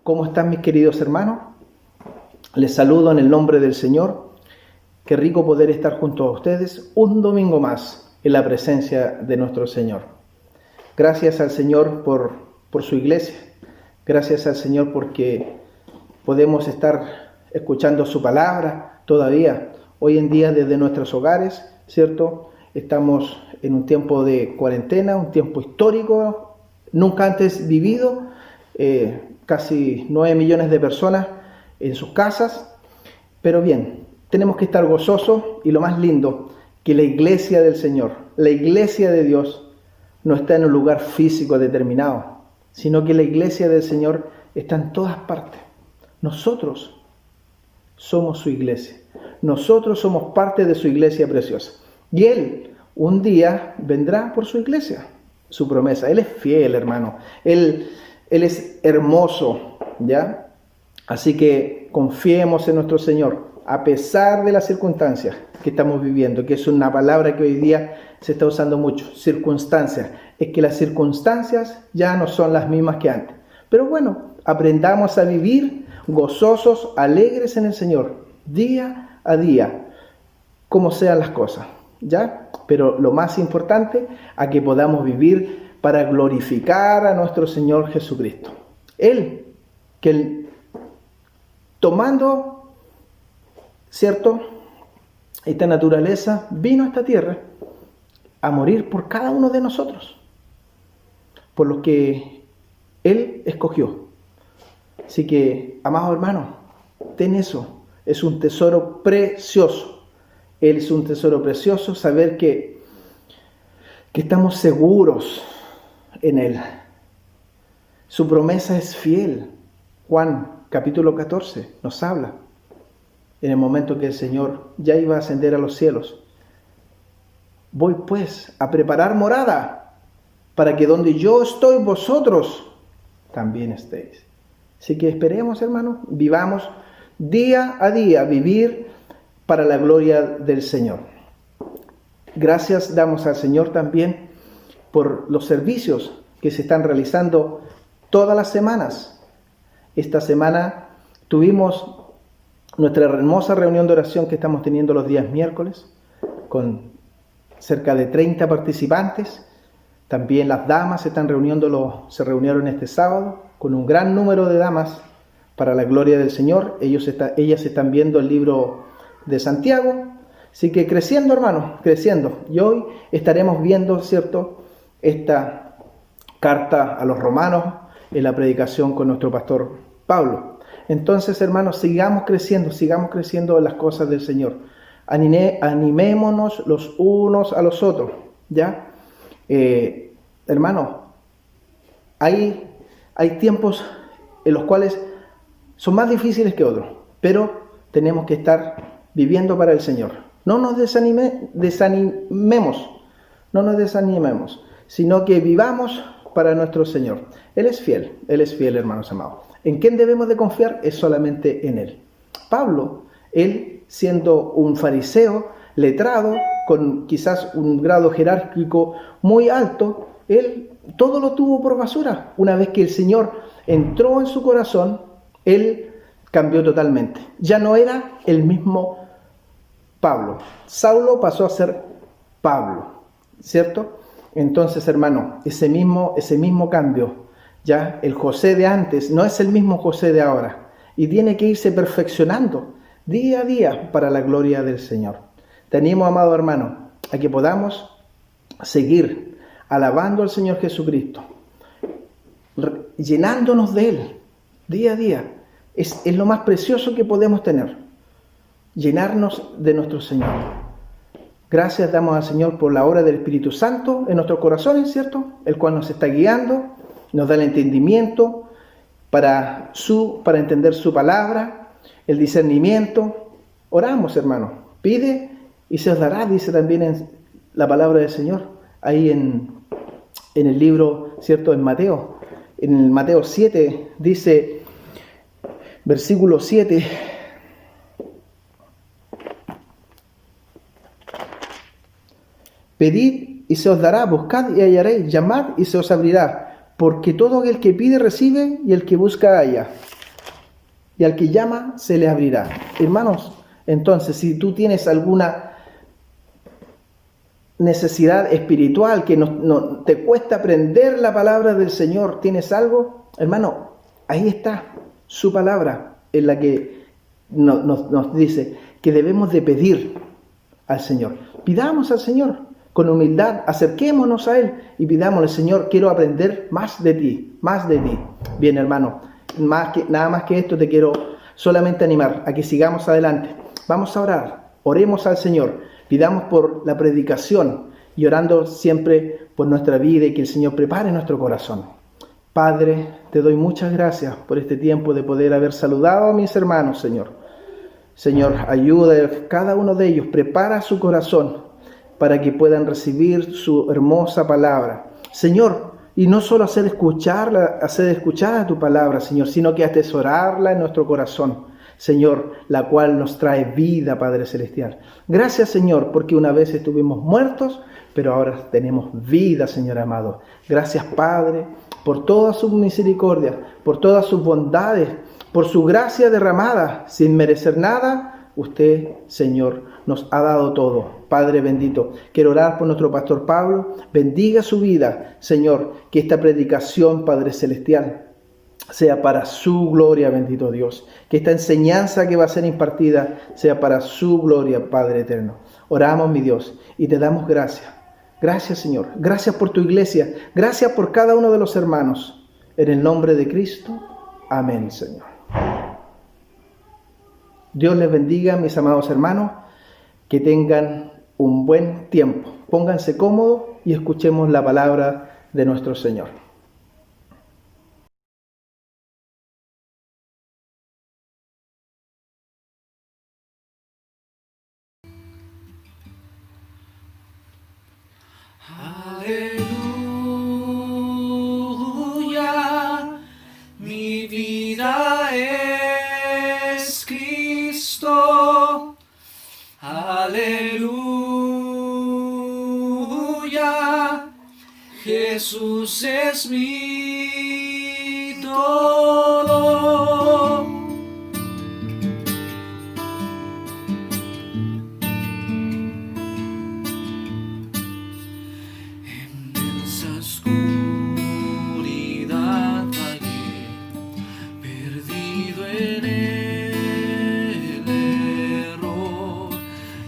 ¿Cómo están mis queridos hermanos? Les saludo en el nombre del Señor. Qué rico poder estar junto a ustedes un domingo más en la presencia de nuestro Señor. Gracias al Señor por su iglesia. Gracias al Señor porque podemos estar escuchando su palabra todavía. Hoy en día desde nuestros hogares, ¿cierto? Estamos en un tiempo de cuarentena, un tiempo histórico, nunca antes vivido. Casi 9 millones de personas en sus casas, pero bien, tenemos que estar gozosos y lo más lindo, que la iglesia del Señor, la iglesia de Dios, no está en un lugar físico determinado, sino que la iglesia del Señor está en todas partes. Nosotros somos su iglesia, nosotros somos parte de su iglesia preciosa, y Él un día vendrá por su iglesia, su promesa. Él es fiel, hermano, Él es hermoso, ¿ya? Así que confiemos en nuestro Señor, a pesar de las circunstancias que estamos viviendo, que es una palabra que hoy día se está usando mucho, circunstancias. Es que las circunstancias ya no son las mismas que antes. Pero bueno, aprendamos a vivir gozosos, alegres en el Señor, día a día, como sean las cosas, ¿ya? Pero lo más importante, a que podamos vivir para glorificar a nuestro Señor Jesucristo. Él, que tomando, ¿cierto?, esta naturaleza, vino a esta tierra a morir por cada uno de nosotros, por lo que Él escogió. Así que, amados hermanos, ten eso, es un tesoro precioso. Él es un tesoro precioso, saber que estamos seguros en Él. Su promesa es fiel. Juan capítulo 14 nos habla en el momento que el Señor ya iba a ascender a los cielos. Voy pues a preparar morada para que donde yo estoy vosotros también estéis. Así que esperemos, hermanos, vivamos día a día, vivir para la gloria del Señor. Gracias damos al Señor también por los servicios que se están realizando todas las semanas. Esta semana tuvimos nuestra hermosa reunión de oración que estamos teniendo los días miércoles, con cerca de 30 participantes, También las damas se reunieron este sábado con un gran número de damas para la gloria del Señor. Ellas están viendo el libro de Santiago. Así que creciendo, hermanos, creciendo. Y hoy estaremos viendo, ¿cierto?, esta carta a los romanos en la predicación con nuestro pastor Pablo. Entonces, hermanos, sigamos creciendo en las cosas del Señor. Animémonos los unos a los otros, ¿ya? Hermanos, hay tiempos en los cuales son más difíciles que otros, pero tenemos que estar viviendo para el Señor. No nos desanimemos, sino que vivamos para nuestro Señor. Él es fiel, hermanos amados. ¿En quién debemos de confiar? Es solamente en Él. Pablo, él siendo un fariseo, letrado, con quizás un grado jerárquico muy alto, él todo lo tuvo por basura. Una vez que el Señor entró en su corazón, él cambió totalmente. Ya no era el mismo Pablo. Saulo pasó a ser Pablo, ¿cierto? Entonces, hermano, ese mismo cambio, ya el José de antes no es el mismo José de ahora, y tiene que irse perfeccionando día a día para la gloria del Señor. Te animo, amado hermano, a que podamos seguir alabando al Señor Jesucristo, llenándonos de Él día a día. Es lo más precioso que podemos tener, llenarnos de nuestro Señor. Gracias damos al Señor por la obra del Espíritu Santo en nuestros corazones, ¿cierto? El cual nos está guiando, nos da el entendimiento para entender su palabra, el discernimiento. Oramos, hermano. Pide y se os dará, dice también en la palabra del Señor, ahí en el libro, ¿cierto? En Mateo 7, dice, versículo 7, pedid y se os dará, buscad y hallaréis, llamad y se os abrirá, porque todo el que pide recibe, y el que busca halla, y al que llama se le abrirá. Hermanos, entonces, si tú tienes alguna necesidad espiritual que no te cuesta aprender la palabra del Señor, ¿tienes algo? Hermano, ahí está su palabra, en la que nos dice que debemos de pedir al Señor. Pidamos al Señor con humildad, acerquémonos a Él y pidámosle: Señor, quiero aprender más de ti, más de ti. Bien, hermano, nada más que esto te quiero solamente animar a que sigamos adelante. Vamos a orar, oremos al Señor, pidamos por la predicación y orando siempre por nuestra vida y que el Señor prepare nuestro corazón. Padre, te doy muchas gracias por este tiempo de poder haber saludado a mis hermanos, Señor. Señor, ayuda a cada uno de ellos, prepara su corazón para que puedan recibir su hermosa palabra. Señor, y no solo hacer escuchar tu palabra, Señor, sino que atesorarla en nuestro corazón, Señor, la cual nos trae vida, Padre Celestial. Gracias, Señor, porque una vez estuvimos muertos, pero ahora tenemos vida, Señor amado. Gracias, Padre, por todas sus misericordias, por todas sus bondades, por su gracia derramada, sin merecer nada. Usted, Señor, nos ha dado todo. Padre bendito, quiero orar por nuestro pastor Pablo. Bendiga su vida, Señor, que esta predicación, Padre Celestial, sea para su gloria, bendito Dios. Que esta enseñanza que va a ser impartida sea para su gloria, Padre eterno. Oramos, mi Dios, y te damos gracias. Gracias, Señor. Gracias por tu iglesia. Gracias por cada uno de los hermanos. En el nombre de Cristo. Amén, Señor. Dios les bendiga, mis amados hermanos. Que tengan un buen tiempo. Pónganse cómodos y escuchemos la palabra de nuestro Señor. Aleluya, mi vida es Cristo. Aleluya, Jesús es mi todo. esa oscuridad vagué, perdido en el error,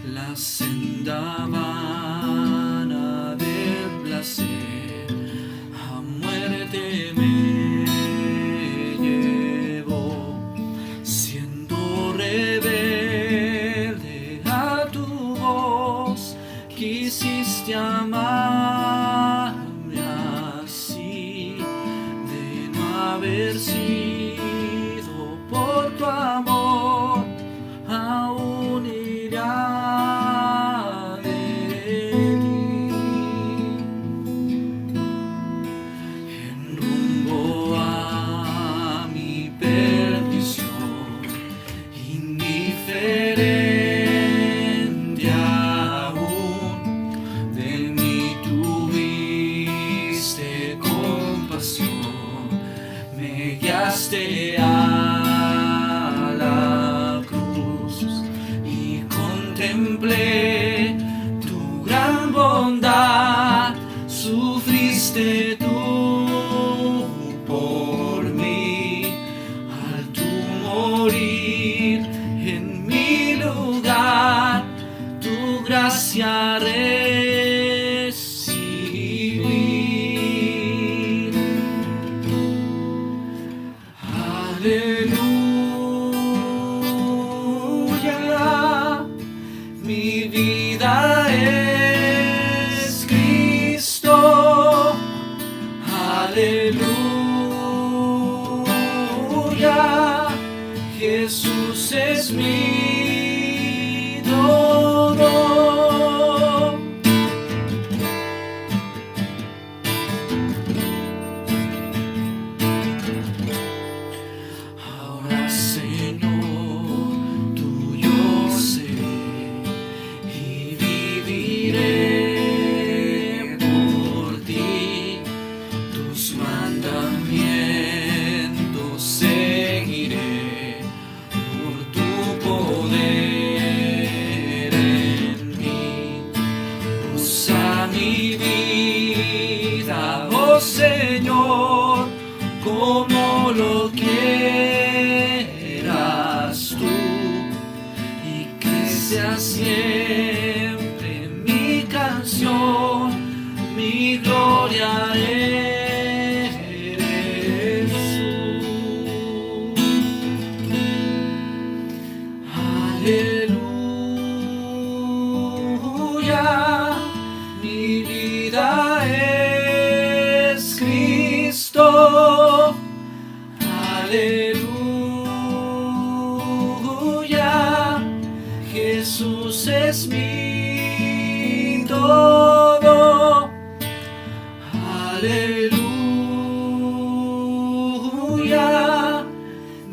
la senda vana del placer a muerte me llevó, siendo rebelde a tu voz, quisiste amarme así, de no haber sido por tu amor, aún irá de ti. En rumbo a mi perdición, indiferente aún, de mí tuviste compasión, me guiaste a la cruz y contemplé tu gran bondad, sufriste tú por mí, al tú morir en mi lugar, tu gracia recibí. Aleluya, mi vida es Cristo. Aleluya, Jesús es mi todo. Ahora, Señor, tuyo seré y viviré por ti. Tus mandamientos seguiré por tu poder en mí. Usa mi vida, oh Señor, como lo quieras tú, y que sea siempre mi canción, mi gloria eres tú. Aleluya, mi vida es Cristo. Aleluya, Jesús es mi todo. Aleluya,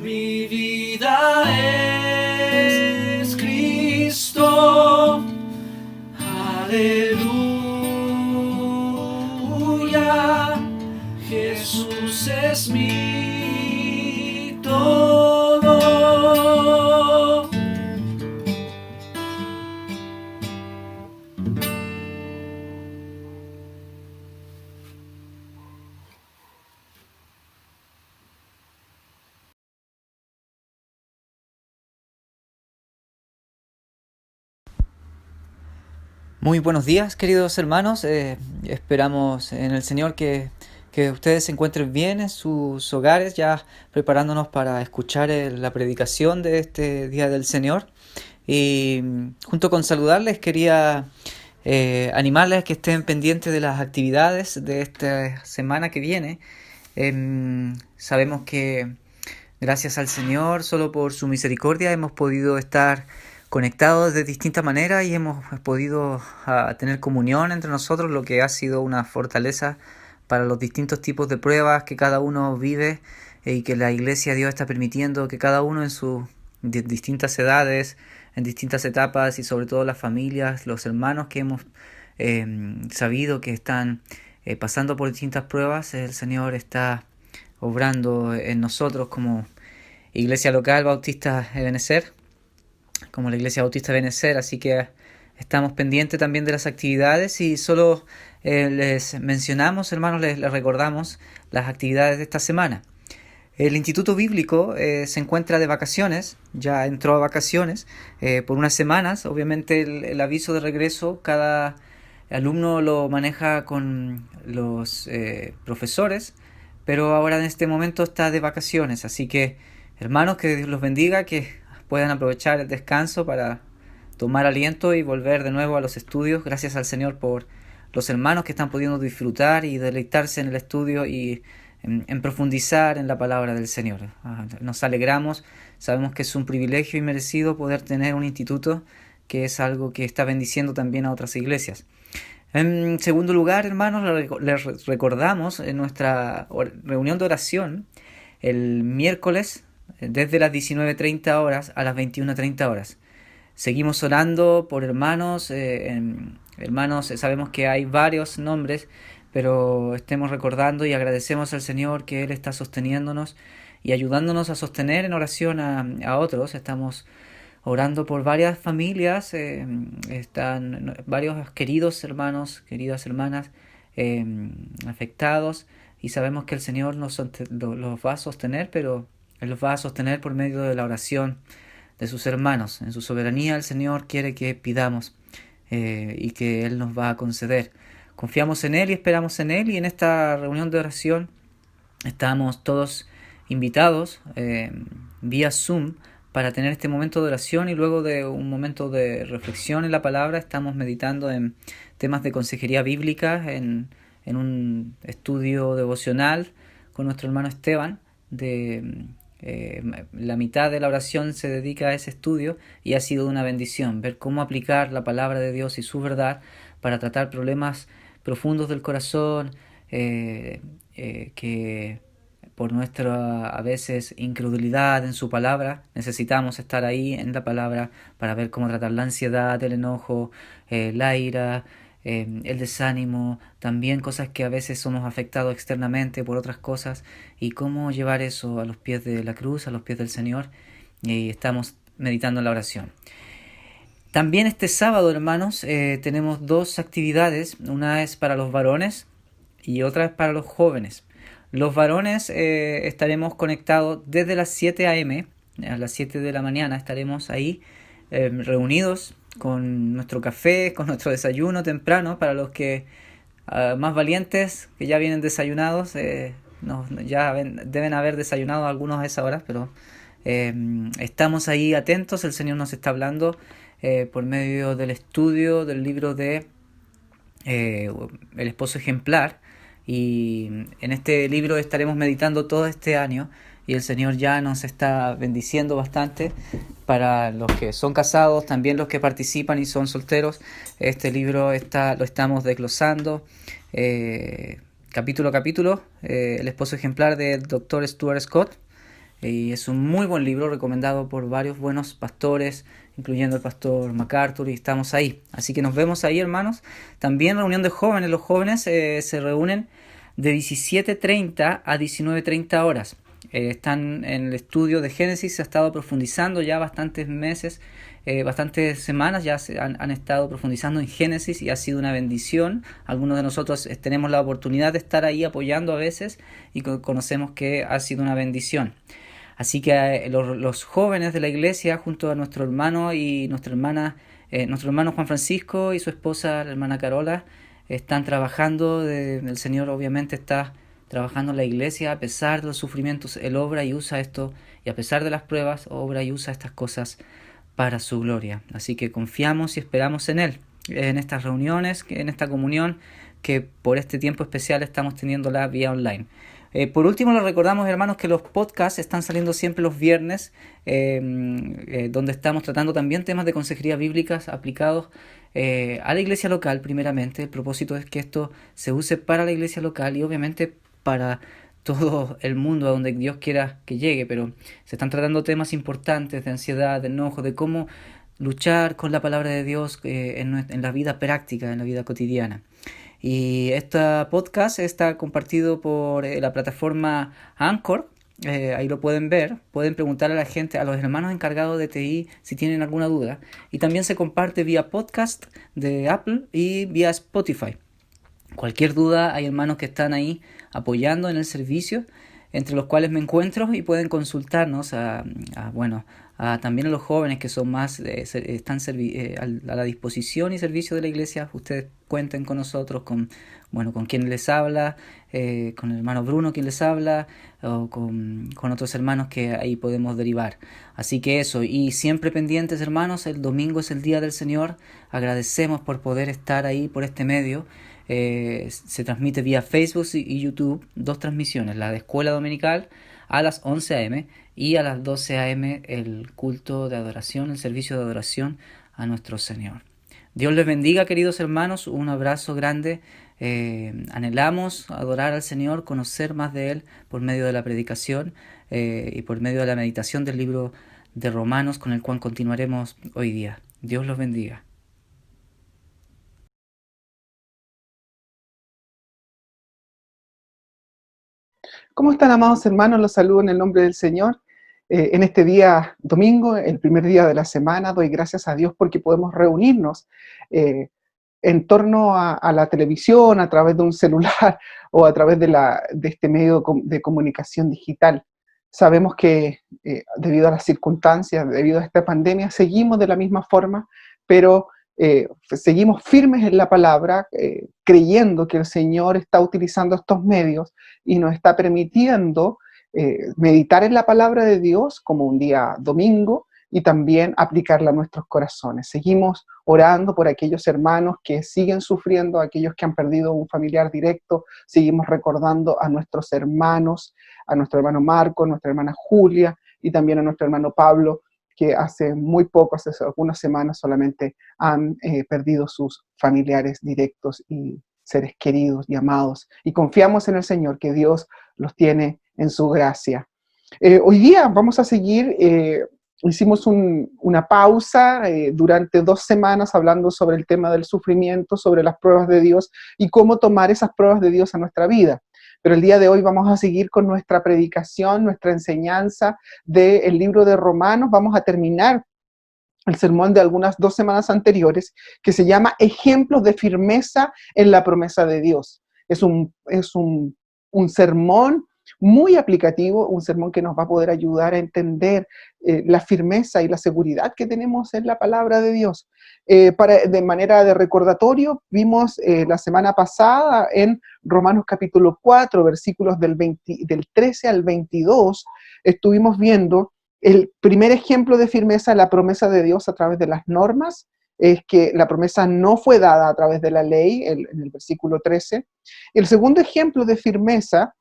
mi vida es Cristo. Aleluya, Jesús es mi todo. Muy buenos días, queridos hermanos. Esperamos en el Señor que ustedes se encuentren bien en sus hogares, ya preparándonos para escuchar la predicación de este Día del Señor. Y junto con saludarles, quería animarles a que estén pendientes de las actividades de esta semana que viene. Sabemos que gracias al Señor, solo por su misericordia, hemos podido estar conectados de distintas maneras y hemos podido tener comunión entre nosotros, lo que ha sido una fortaleza para los distintos tipos de pruebas que cada uno vive y que la Iglesia de Dios está permitiendo que cada uno en sus distintas edades, en distintas etapas, y sobre todo las familias, los hermanos que hemos sabido que están pasando por distintas pruebas, el Señor está obrando en nosotros como Iglesia Local Bautista Ebenecer, como la Iglesia Bautista Ebenecer. Así que estamos pendientes también de las actividades y solo les mencionamos, hermanos, les recordamos las actividades de esta semana. El Instituto Bíblico se encuentra de vacaciones, ya entró a vacaciones por unas semanas. Obviamente el aviso de regreso, cada alumno lo maneja con los profesores, pero ahora en este momento está de vacaciones. Así que, hermanos, que Dios los bendiga, que puedan aprovechar el descanso para tomar aliento y volver de nuevo a los estudios. Gracias al Señor por los hermanos que están pudiendo disfrutar y deleitarse en el estudio y en profundizar en la palabra del Señor. Nos alegramos, sabemos que es un privilegio y merecido poder tener un instituto, que es algo que está bendiciendo también a otras iglesias. En segundo lugar, hermanos, les recordamos en nuestra reunión de oración el miércoles desde las 19:30 horas a las 21:30 horas. Seguimos orando por hermanos, hermanos, sabemos que hay varios nombres, pero estemos recordando y agradecemos al Señor que Él está sosteniéndonos y ayudándonos a sostener en oración a otros. Estamos orando por varias familias, están varios queridos hermanos, queridas hermanas afectados, y sabemos que el Señor los va a sostener, pero Él los va a sostener por medio de la oración de sus hermanos. En su soberanía el Señor quiere que pidamos y que Él nos va a conceder. Confiamos en Él y esperamos en Él, y en esta reunión de oración estamos todos invitados vía Zoom para tener este momento de oración, y luego de un momento de reflexión en la palabra estamos meditando en temas de consejería bíblica en un estudio devocional con nuestro hermano Esteban. La mitad de la oración se dedica a ese estudio y ha sido una bendición ver cómo aplicar la palabra de Dios y su verdad para tratar problemas profundos del corazón que por nuestra a veces incredulidad en su palabra necesitamos estar ahí en la palabra para ver cómo tratar la ansiedad, el enojo, la ira, el desánimo, también cosas que a veces somos afectados externamente por otras cosas, y cómo llevar eso a los pies de la cruz, a los pies del Señor, y estamos meditando en la oración. También este sábado, hermanos, tenemos dos actividades. Una es para los varones y otra es para los jóvenes. Los varones estaremos conectados desde las 7 a.m. A las 7 de la mañana estaremos ahí reunidos con nuestro café, con nuestro desayuno temprano. Para los que más valientes, que ya vienen desayunados, deben haber desayunado algunos a esa hora, pero estamos ahí atentos. El Señor nos está hablando por medio del estudio del libro de El Esposo Ejemplar, y en este libro estaremos meditando todo este año, y el Señor ya nos está bendiciendo bastante. Para los que son casados, también los que participan y son solteros, este libro lo estamos desglosando capítulo a capítulo, El Esposo Ejemplar del Dr. Stuart Scott, y es un muy buen libro recomendado por varios buenos pastores, incluyendo el pastor MacArthur, y estamos ahí. Así que nos vemos ahí, hermanos. También reunión de jóvenes. Los jóvenes se reúnen de 17:30 a 19:30 horas. Están en el estudio de Génesis. Se ha estado profundizando ya bastantes meses, bastantes semanas ya han estado profundizando en Génesis, y ha sido una bendición. Algunos de nosotros tenemos la oportunidad de estar ahí apoyando a veces, y conocemos que ha sido una bendición. Así que los jóvenes de la iglesia, junto a nuestro hermano y nuestra hermana, nuestro hermano Juan Francisco y su esposa, la hermana Carola, están trabajando. El Señor obviamente está trabajando en la iglesia a pesar de los sufrimientos. Él obra y usa esto, y a pesar de las pruebas, obra y usa estas cosas para su gloria. Así que confiamos y esperamos en Él, en estas reuniones, en esta comunión que por este tiempo especial estamos teniéndola vía online. Por último, les recordamos, hermanos, que los podcasts están saliendo siempre los viernes, donde estamos tratando también temas de consejería bíblicas aplicados a la iglesia local primeramente. El propósito es que esto se use para la iglesia local y obviamente para todo el mundo a donde Dios quiera que llegue, pero se están tratando temas importantes de ansiedad, de enojo, de cómo luchar con la palabra de Dios en la vida práctica, en la vida cotidiana. Y este podcast está compartido por la plataforma Anchor, ahí lo pueden ver, pueden preguntar a la gente, a los hermanos encargados de TI si tienen alguna duda. Y también se comparte vía podcast de Apple y vía Spotify. Cualquier duda, hay hermanos que están ahí apoyando en el servicio, entre los cuales me encuentro y pueden consultarnos bueno, también a los jóvenes que son más, están a la disposición y servicio de la iglesia. Ustedes cuenten con nosotros, bueno, con quien les habla, con el hermano Bruno quien les habla, o con otros hermanos que ahí podemos derivar. Así que eso, y siempre pendientes hermanos, el domingo es el Día del Señor, agradecemos por poder estar ahí por este medio. Se transmite vía Facebook y YouTube, dos transmisiones, la de Escuela Dominical a las 11 a.m. y a las 12 a.m. el culto de adoración, el servicio de adoración a nuestro Señor. Dios les bendiga, queridos hermanos, un abrazo grande. Anhelamos adorar al Señor, conocer más de Él por medio de la predicación y por medio de la meditación del libro de Romanos, con el cual continuaremos hoy día. Dios los bendiga. ¿Cómo están, amados hermanos? Los saludo en el nombre del Señor. En este día domingo, el primer día de la semana, doy gracias a Dios porque podemos reunirnos en torno a la televisión, a través de un celular o a través de este medio de comunicación digital. Sabemos que debido a las circunstancias, debido a esta pandemia, seguimos de la misma forma, pero seguimos firmes en la palabra, creyendo que el Señor está utilizando estos medios y nos está permitiendo meditar en la palabra de Dios como un día domingo y también aplicarla a nuestros corazones. Seguimos orando por aquellos hermanos que siguen sufriendo, aquellos que han perdido un familiar directo. Seguimos recordando a nuestros hermanos, a nuestro hermano Marco, a nuestra hermana Julia y también a nuestro hermano Pablo, que hace muy poco, hace algunas semanas solamente, han perdido sus familiares directos y seres queridos y amados. Y confiamos en el Señor, que Dios los tiene en su gracia. Hoy día vamos a seguir, hicimos una pausa durante 2 semanas hablando sobre el tema del sufrimiento, sobre las pruebas de Dios y cómo tomar esas pruebas de Dios a nuestra vida. Pero el día de hoy vamos a seguir con nuestra predicación, nuestra enseñanza del libro de Romanos. Vamos a terminar el sermón de algunas 2 semanas anteriores, que se llama Ejemplos de firmeza en la promesa de Dios. Es un sermón muy aplicativo, un sermón que nos va a poder ayudar a entender la firmeza y la seguridad que tenemos en la palabra de Dios. De manera de recordatorio, vimos la semana pasada en Romanos capítulo 4, versículos del 13 al 22, estuvimos viendo el primer ejemplo de firmeza en la promesa de Dios a través de las normas. Es que la promesa no fue dada a través de la ley, en el versículo 13. El segundo ejemplo de firmeza,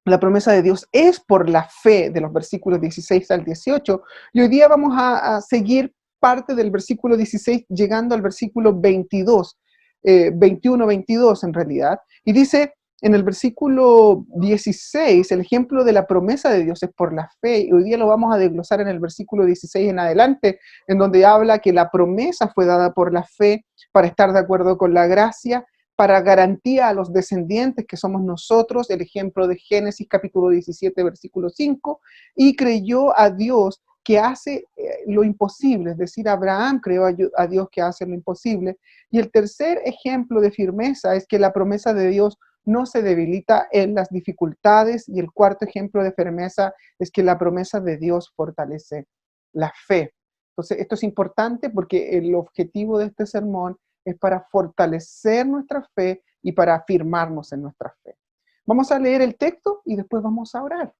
la promesa de Dios es por la fe, de los versículos 16 al 18. Y hoy día vamos a seguir parte del versículo 16, llegando al versículo 22, 21, 22 en realidad. Y dice en el versículo 16, el ejemplo de la promesa de Dios es por la fe. Y hoy día lo vamos a desglosar en el versículo 16 en adelante, en donde habla que la promesa fue dada por la fe para estar de acuerdo con la gracia, para garantía a los descendientes que somos nosotros, el ejemplo de Génesis capítulo 17, versículo 5, y creyó a Dios que hace lo imposible, es decir, Abraham creyó a Dios que hace lo imposible. Y el tercer ejemplo de firmeza es que la promesa de Dios no se debilita en las dificultades, y el cuarto ejemplo de firmeza es que la promesa de Dios fortalece la fe. Entonces, esto es importante porque el objetivo de este sermón es para fortalecer nuestra fe y para afirmarnos en nuestra fe. Vamos a leer el texto y después vamos a orar.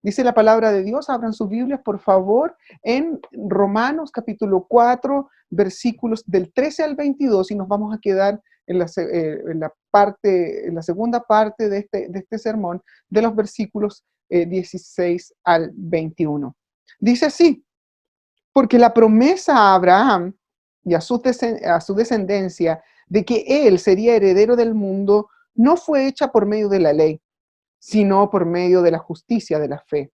Dice la palabra de Dios, abran sus Biblias, por favor, en Romanos capítulo 4, versículos del 13 al 22, y nos vamos a quedar en la segunda parte de este sermón, de los versículos 16 al 21. Dice así: porque la promesa a Abraham y a su descendencia de que él sería heredero del mundo no fue hecha por medio de la ley, sino por medio de la justicia de la fe.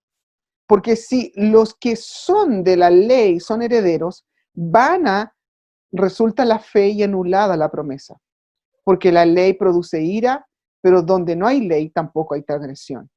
Porque si los que son de la ley son herederos, vana resulta la fe y anulada la promesa. Porque la ley produce ira, pero donde no hay ley tampoco hay transgresión.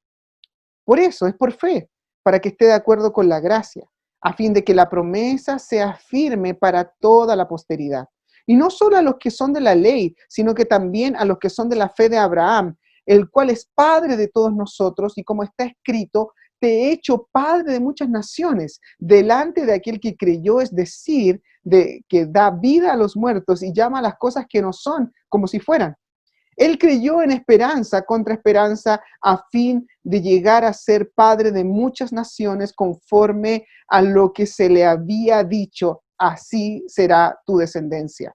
Por eso, es por fe, para que esté de acuerdo con la gracia, a fin de que la promesa sea firme para toda la posteridad. Y no solo a los que son de la ley, sino que también a los que son de la fe de Abraham, el cual es padre de todos nosotros, y como está escrito, te he hecho padre de muchas naciones, delante de aquel que creyó, es decir, de que da vida a los muertos y llama a las cosas que no son como si fueran. Él creyó en esperanza contra esperanza a fin de llegar a ser padre de muchas naciones conforme a lo que se le había dicho, así será tu descendencia.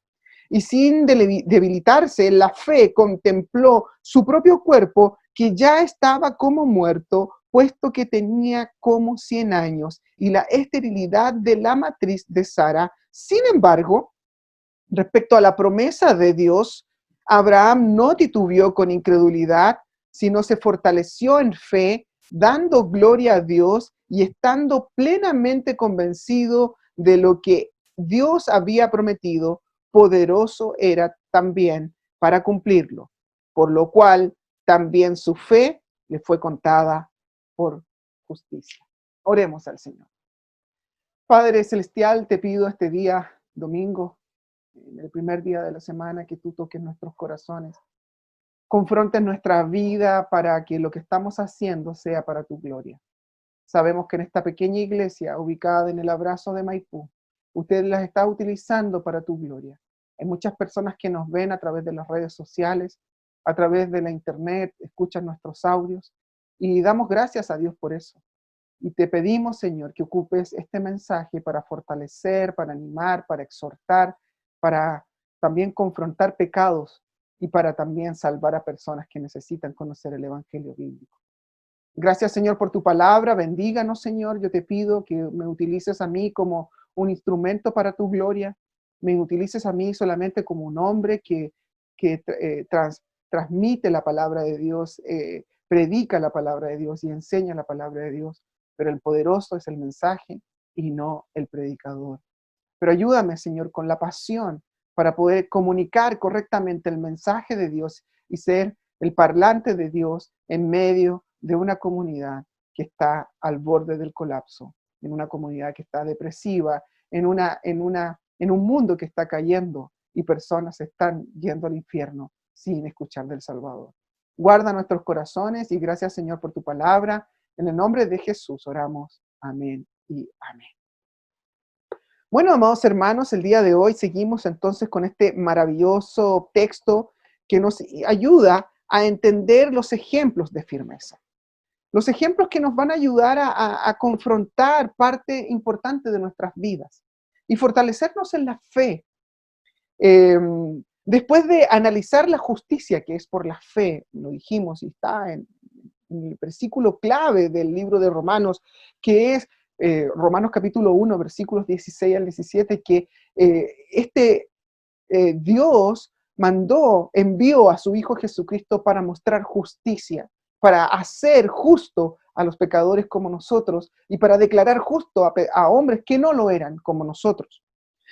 Y sin debilitarse, la fe contempló su propio cuerpo que ya estaba como muerto, puesto que tenía como 100 años, y la esterilidad de la matriz de Sara. Sin embargo, respecto a la promesa de Dios, Abraham no titubeó con incredulidad, sino se fortaleció en fe, dando gloria a Dios y estando plenamente convencido de lo que Dios había prometido, poderoso era también para cumplirlo, por lo cual también su fe le fue contada por justicia. Oremos al Señor. Padre Celestial, te pido este día, domingo, en el primer día de la semana, que tú toques nuestros corazones, confrontes nuestra vida para que lo que estamos haciendo sea para tu gloria. Sabemos que en esta pequeña iglesia ubicada en el abrazo de Maipú, usted las está utilizando para tu gloria. Hay muchas personas que nos ven a través de las redes sociales, a través de la internet, escuchan nuestros audios y damos gracias a Dios por eso. Y te pedimos, Señor, que ocupes este mensaje para fortalecer, para animar, para exhortar, para también confrontar pecados y para también salvar a personas que necesitan conocer el Evangelio bíblico. Gracias, Señor, por tu palabra. Bendíganos, Señor. Yo te pido que me utilices a mí como un instrumento para tu gloria. Me utilices a mí solamente como un hombre que transmite la palabra de Dios, predica la palabra de Dios y enseña la palabra de Dios. Pero el poderoso es el mensaje y no el predicador. Pero ayúdame, Señor, con la pasión para poder comunicar correctamente el mensaje de Dios y ser el parlante de Dios en medio de una comunidad que está al borde del colapso, en una comunidad que está depresiva, en un mundo que está cayendo y personas están yendo al infierno sin escuchar del Salvador. Guarda nuestros corazones y gracias, Señor, por tu palabra. En el nombre de Jesús oramos. Amén y amén. Bueno, amados hermanos, el día de hoy seguimos entonces con este maravilloso texto que nos ayuda a entender los ejemplos de firmeza. Los ejemplos que nos van a ayudar a confrontar parte importante de nuestras vidas y fortalecernos en la fe. Después de analizar la justicia que es por la fe, lo dijimos y está en el versículo clave del libro de Romanos, que es Romanos capítulo 1, versículos 16 al 17, que Dios envió a su Hijo Jesucristo para mostrar justicia, para hacer justo a los pecadores como nosotros y para declarar justo a hombres que no lo eran como nosotros.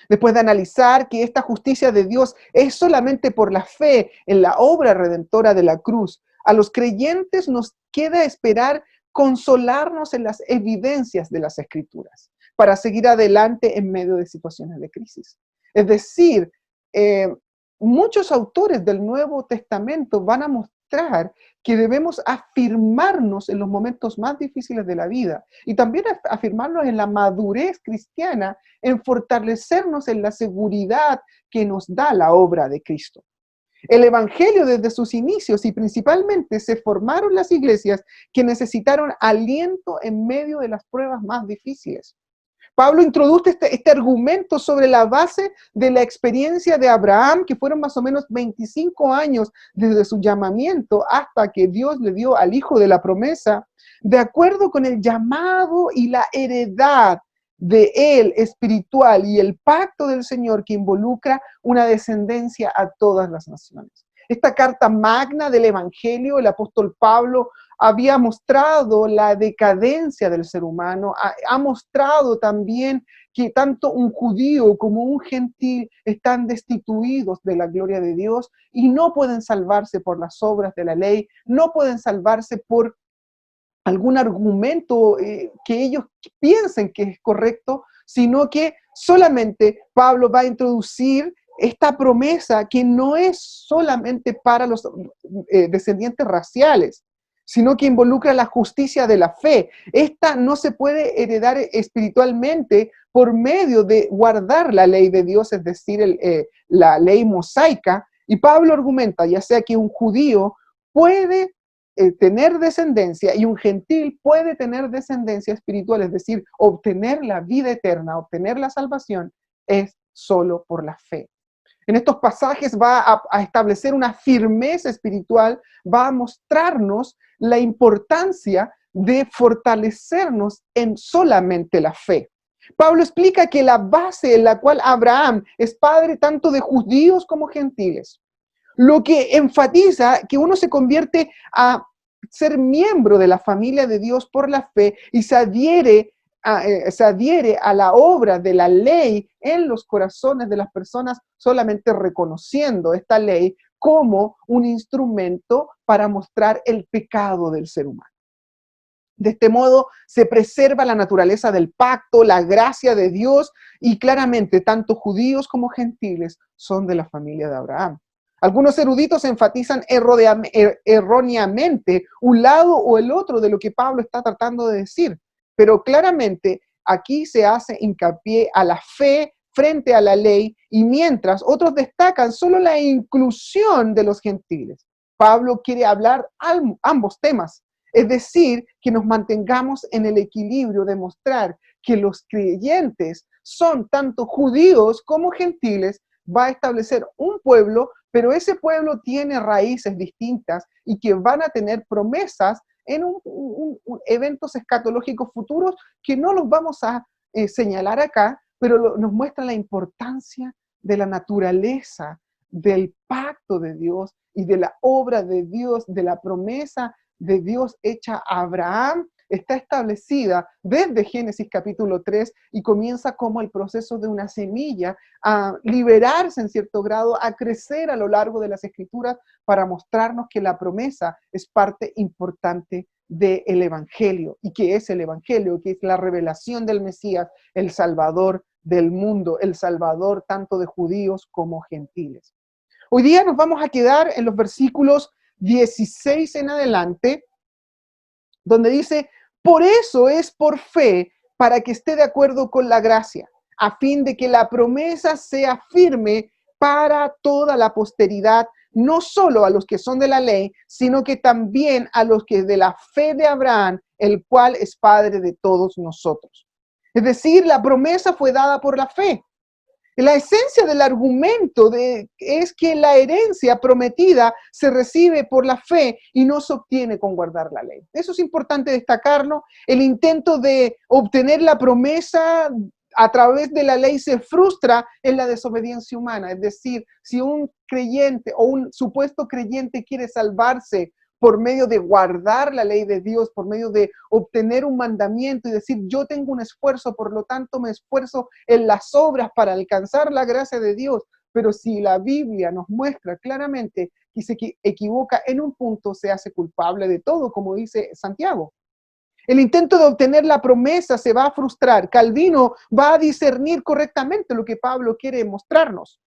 Después de analizar que esta justicia de Dios es solamente por la fe en la obra redentora de la cruz, a los creyentes nos queda esperar consolarnos en las evidencias de las Escrituras para seguir adelante en medio de situaciones de crisis. Es decir, muchos autores del Nuevo Testamento van a mostrar que debemos afirmarnos en los momentos más difíciles de la vida y también afirmarnos en la madurez cristiana, en fortalecernos en la seguridad que nos da la obra de Cristo. El Evangelio desde sus inicios y principalmente se formaron las iglesias que necesitaron aliento en medio de las pruebas más difíciles. Pablo introduce este argumento sobre la base de la experiencia de Abraham, que fueron más o menos 25 años desde su llamamiento hasta que Dios le dio al hijo de la promesa, de acuerdo con el llamado y la heredad de él espiritual y el pacto del Señor que involucra una descendencia a todas las naciones. Esta carta magna del Evangelio, el apóstol Pablo había mostrado la decadencia del ser humano, ha mostrado también que tanto un judío como un gentil están destituidos de la gloria de Dios y no pueden salvarse por las obras de la ley, no pueden salvarse por algún argumento que ellos piensen que es correcto, sino que solamente Pablo va a introducir esta promesa que no es solamente para los descendientes raciales, sino que involucra la justicia de la fe. Esta no se puede heredar espiritualmente por medio de guardar la ley de Dios, es decir, la ley mosaica. Y Pablo argumenta, ya sea que un judío puede tener descendencia y un gentil puede tener descendencia espiritual, es decir, obtener la vida eterna, obtener la salvación, es solo por la fe. En estos pasajes va a establecer una firmeza espiritual, va a mostrarnos la importancia de fortalecernos en solamente la fe. Pablo explica que la base en la cual Abraham es padre tanto de judíos como gentiles, lo que enfatiza que uno se convierte a ser miembro de la familia de Dios por la fe y se adhiere a la obra de la ley en los corazones de las personas, solamente reconociendo esta ley como un instrumento para mostrar el pecado del ser humano. De este modo se preserva la naturaleza del pacto, la gracia de Dios, y claramente tanto judíos como gentiles son de la familia de Abraham. Algunos eruditos enfatizan erróneamente un lado o el otro de lo que Pablo está tratando de decir, pero claramente aquí se hace hincapié a la fe frente a la ley, y mientras otros destacan solo la inclusión de los gentiles. Pablo quiere hablar ambos temas, es decir, que nos mantengamos en el equilibrio de mostrar que los creyentes son tanto judíos como gentiles. Va a establecer un pueblo, pero ese pueblo tiene raíces distintas y que van a tener promesas en eventos escatológicos futuros que no los vamos a señalar acá, pero nos muestra la importancia de la naturaleza, del pacto de Dios y de la obra de Dios, de la promesa de Dios hecha a Abraham. Está establecida desde Génesis capítulo 3 y comienza como el proceso de una semilla a liberarse en cierto grado, a crecer a lo largo de las Escrituras para mostrarnos que la promesa es parte importante del Evangelio. ¿Y qué es el Evangelio? Que es la revelación del Mesías, el Salvador del mundo, el Salvador tanto de judíos como gentiles. Hoy día nos vamos a quedar en los versículos 16 en adelante, donde dice: por eso es por fe, para que esté de acuerdo con la gracia, a fin de que la promesa sea firme para toda la posteridad, no solo a los que son de la ley, sino que también a los que de la fe de Abraham, el cual es padre de todos nosotros. Es decir, la promesa fue dada por la fe. La esencia del argumento es que la herencia prometida se recibe por la fe y no se obtiene con guardar la ley. Eso es importante destacarlo. El intento de obtener la promesa a través de la ley se frustra en la desobediencia humana. Es decir, si un creyente o un supuesto creyente quiere salvarse por medio de guardar la ley de Dios, por medio de obtener un mandamiento y decir: yo tengo un esfuerzo, por lo tanto me esfuerzo en las obras para alcanzar la gracia de Dios. Pero si la Biblia nos muestra claramente que se equivoca en un punto, se hace culpable de todo, como dice Santiago. El intento de obtener la promesa se va a frustrar. Calvino va a discernir correctamente lo que Pablo quiere mostrarnos.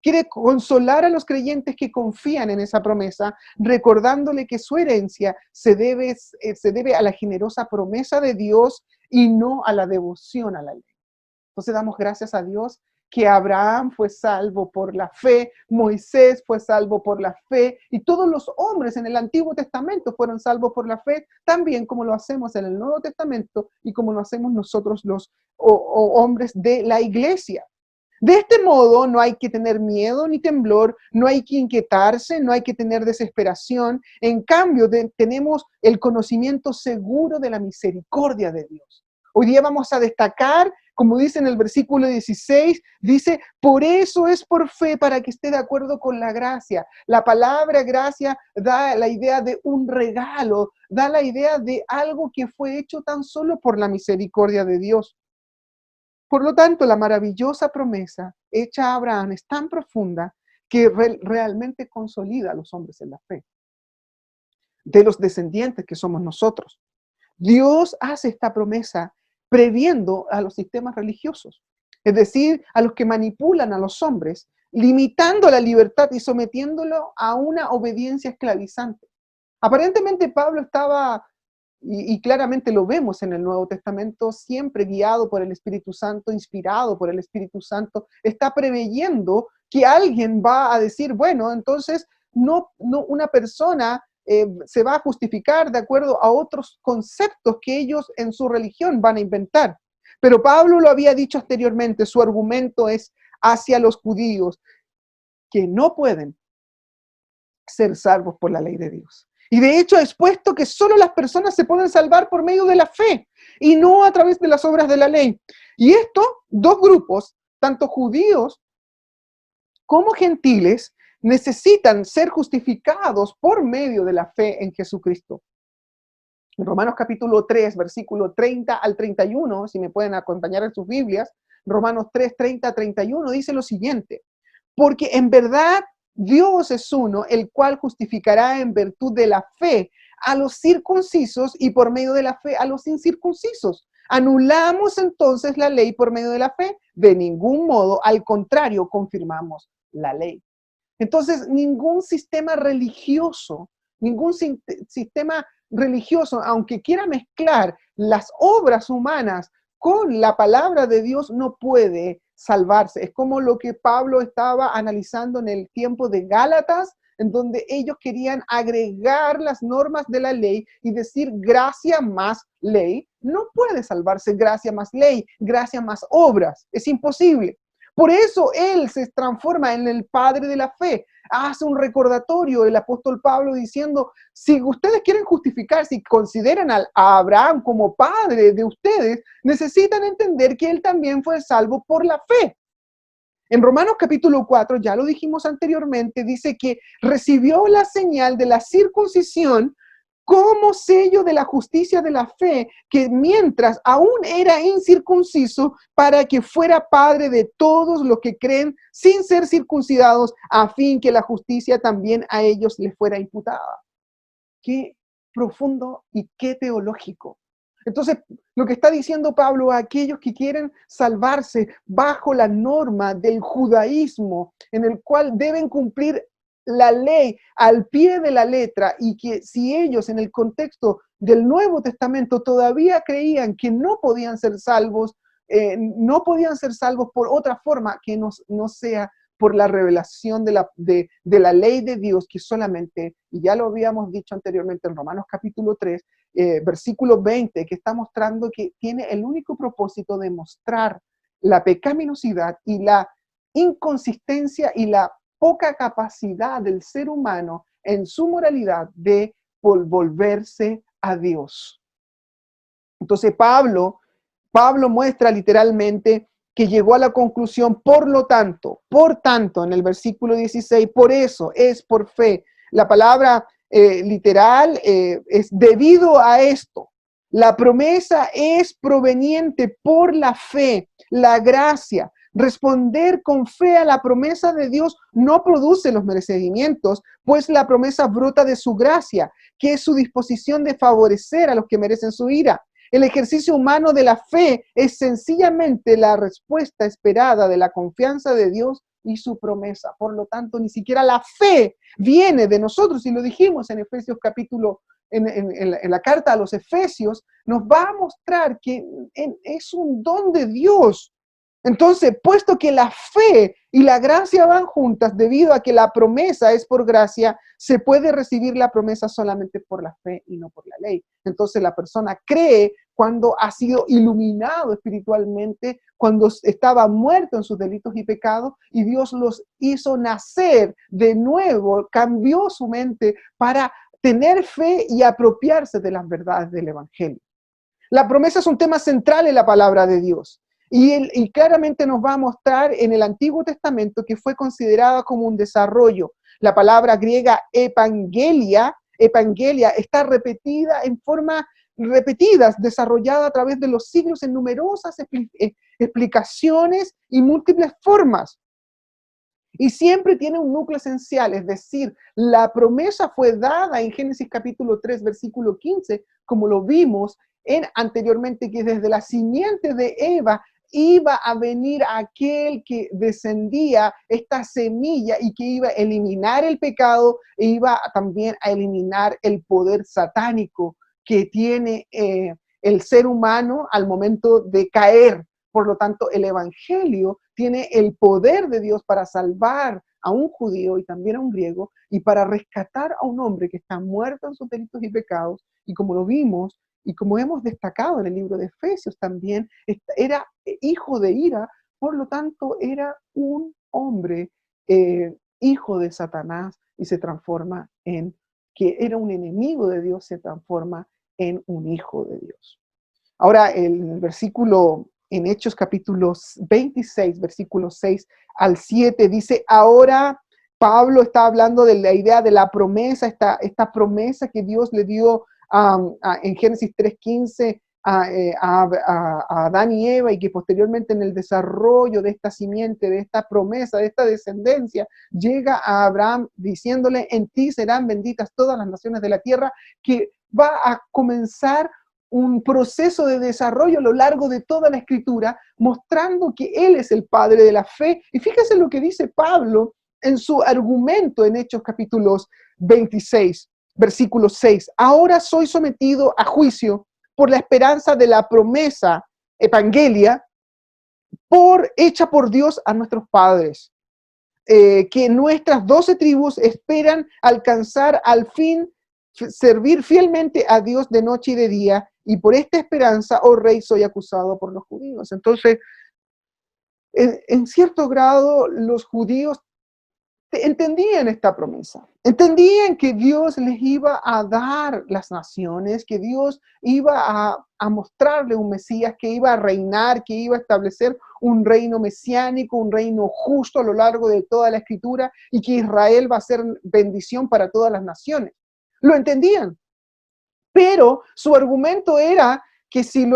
Quiere consolar a los creyentes que confían en esa promesa, recordándole que su herencia se debe a la generosa promesa de Dios y no a la devoción a la ley. Entonces damos gracias a Dios que Abraham fue salvo por la fe, Moisés fue salvo por la fe, y todos los hombres en el Antiguo Testamento fueron salvos por la fe, también como lo hacemos en el Nuevo Testamento y como lo hacemos nosotros los hombres de la iglesia. De este modo, no hay que tener miedo ni temblor, no hay que inquietarse, no hay que tener desesperación. En cambio, tenemos el conocimiento seguro de la misericordia de Dios. Hoy día vamos a destacar, como dice en el versículo 16, dice: por eso es por fe, para que esté de acuerdo con la gracia. La palabra gracia da la idea de un regalo, da la idea de algo que fue hecho tan solo por la misericordia de Dios. Por lo tanto, la maravillosa promesa hecha a Abraham es tan profunda que realmente consolida a los hombres en la fe, de los descendientes que somos nosotros. Dios hace esta promesa previendo a los sistemas religiosos, es decir, a los que manipulan a los hombres, limitando la libertad y sometiéndolo a una obediencia esclavizante. Aparentemente Pablo estaba, y claramente lo vemos en el Nuevo Testamento, siempre guiado por el Espíritu Santo, inspirado por el Espíritu Santo, está preveyendo que alguien va a decir, bueno, entonces no una persona se va a justificar de acuerdo a otros conceptos que ellos en su religión van a inventar. Pero Pablo lo había dicho anteriormente, su argumento es hacia los judíos, que no pueden ser salvos por la ley de Dios. Y de hecho ha expuesto que solo las personas se pueden salvar por medio de la fe y no a través de las obras de la ley. Y esto, dos grupos, tanto judíos como gentiles, necesitan ser justificados por medio de la fe en Jesucristo. En Romanos capítulo 3, versículo 30 al 31, si me pueden acompañar en sus Biblias, Romanos 3, 30 a 31, dice lo siguiente: porque en verdad Dios es uno, el cual justificará en virtud de la fe a los circuncisos y por medio de la fe a los incircuncisos. ¿Anulamos entonces la ley por medio de la fe? De ningún modo, al contrario, confirmamos la ley. Entonces, ningún sistema religioso, aunque quiera mezclar las obras humanas con la palabra de Dios, no puede salvarse. Es como lo que Pablo estaba analizando en el tiempo de Gálatas, en donde ellos querían agregar las normas de la ley y decir gracia más ley. No puede salvarse gracia más ley, gracia más obras. Es imposible. Por eso Él se transforma en el Padre de la fe. Hace un recordatorio el apóstol Pablo diciendo, si ustedes quieren justificar, si consideran a Abraham como padre de ustedes, necesitan entender que Él también fue salvo por la fe. En Romanos capítulo 4, ya lo dijimos anteriormente, dice que recibió la señal de la circuncisión como sello de la justicia de la fe, que mientras aún era incircunciso, para que fuera padre de todos los que creen sin ser circuncidados, a fin que la justicia también a ellos les fuera imputada. Qué profundo y qué teológico. Entonces, lo que está diciendo Pablo a aquellos que quieren salvarse bajo la norma del judaísmo, en el cual deben cumplir la ley al pie de la letra, y que si ellos en el contexto del Nuevo Testamento todavía creían que no podían ser salvos por otra forma que no sea por la revelación de la ley de Dios, que solamente, y ya lo habíamos dicho anteriormente en Romanos capítulo 3, versículo 20, que está mostrando que tiene el único propósito de mostrar la pecaminosidad y la inconsistencia y la poca capacidad del ser humano en su moralidad de volverse a Dios. Entonces Pablo muestra literalmente que llegó a la conclusión, por tanto, en el versículo 16, por eso es por fe. La palabra literal es debido a esto. La promesa es proveniente por la fe, la gracia. Responder con fe a la promesa de Dios no produce los merecimientos, pues la promesa brota de su gracia, que es su disposición de favorecer a los que merecen su ira. El ejercicio humano de la fe es sencillamente la respuesta esperada de la confianza de Dios y su promesa. Por lo tanto, ni siquiera la fe viene de nosotros, y lo dijimos en Efesios capítulo, en la carta a los Efesios, nos va a mostrar que es un don de Dios. Entonces, puesto que la fe y la gracia van juntas, debido a que la promesa es por gracia, se puede recibir la promesa solamente por la fe y no por la ley. Entonces, la persona cree cuando ha sido iluminado espiritualmente, cuando estaba muerto en sus delitos y pecados, y Dios los hizo nacer de nuevo, cambió su mente para tener fe y apropiarse de las verdades del Evangelio. La promesa es un tema central en la palabra de Dios. Y claramente nos va a mostrar en el Antiguo Testamento que fue considerada como un desarrollo. La palabra griega evangelia está repetida en formas repetidas, desarrollada a través de los siglos en numerosas explicaciones y múltiples formas. Y siempre tiene un núcleo esencial, es decir, la promesa fue dada en Génesis capítulo 3, versículo 15, como lo vimos anteriormente que desde la simiente de Eva iba a venir aquel que descendía, esta semilla, y que iba a eliminar el pecado e iba también a eliminar el poder satánico que tiene el ser humano al momento de caer. Por lo tanto, el evangelio tiene el poder de Dios para salvar a un judío y también a un griego, y para rescatar a un hombre que está muerto en sus delitos y pecados, y como lo vimos, y como hemos destacado en el libro de Efesios también, era hijo de ira, por lo tanto era un hombre hijo de Satanás, y se transforma en, que era un enemigo de Dios, se transforma en un hijo de Dios. Ahora, el versículo en Hechos capítulo 26, versículos 6 al 7, dice, ahora Pablo está hablando de la idea de la promesa, esta promesa que Dios le dio en Génesis 3:15 a Adán y Eva, y que posteriormente en el desarrollo de esta simiente, de esta promesa, de esta descendencia, llega a Abraham diciéndole, en ti serán benditas todas las naciones de la tierra, que va a comenzar un proceso de desarrollo a lo largo de toda la escritura, mostrando que Él es el Padre de la fe. Y fíjese lo que dice Pablo en su argumento en Hechos capítulos 26, versículo 6. Ahora soy sometido a juicio por la esperanza de la promesa, evangelia, hecha por Dios a nuestros padres, que nuestras 12 tribus esperan alcanzar al fin, servir fielmente a Dios de noche y de día, y por esta esperanza, oh rey, soy acusado por los judíos. Entonces, en cierto grado, los judíos entendían esta promesa, entendían que Dios les iba a dar las naciones, que Dios iba a mostrarle un Mesías que iba a reinar, que iba a establecer un reino mesiánico, un reino justo a lo largo de toda la escritura, y que Israel va a ser bendición para todas las naciones. Lo entendían, pero su argumento era que si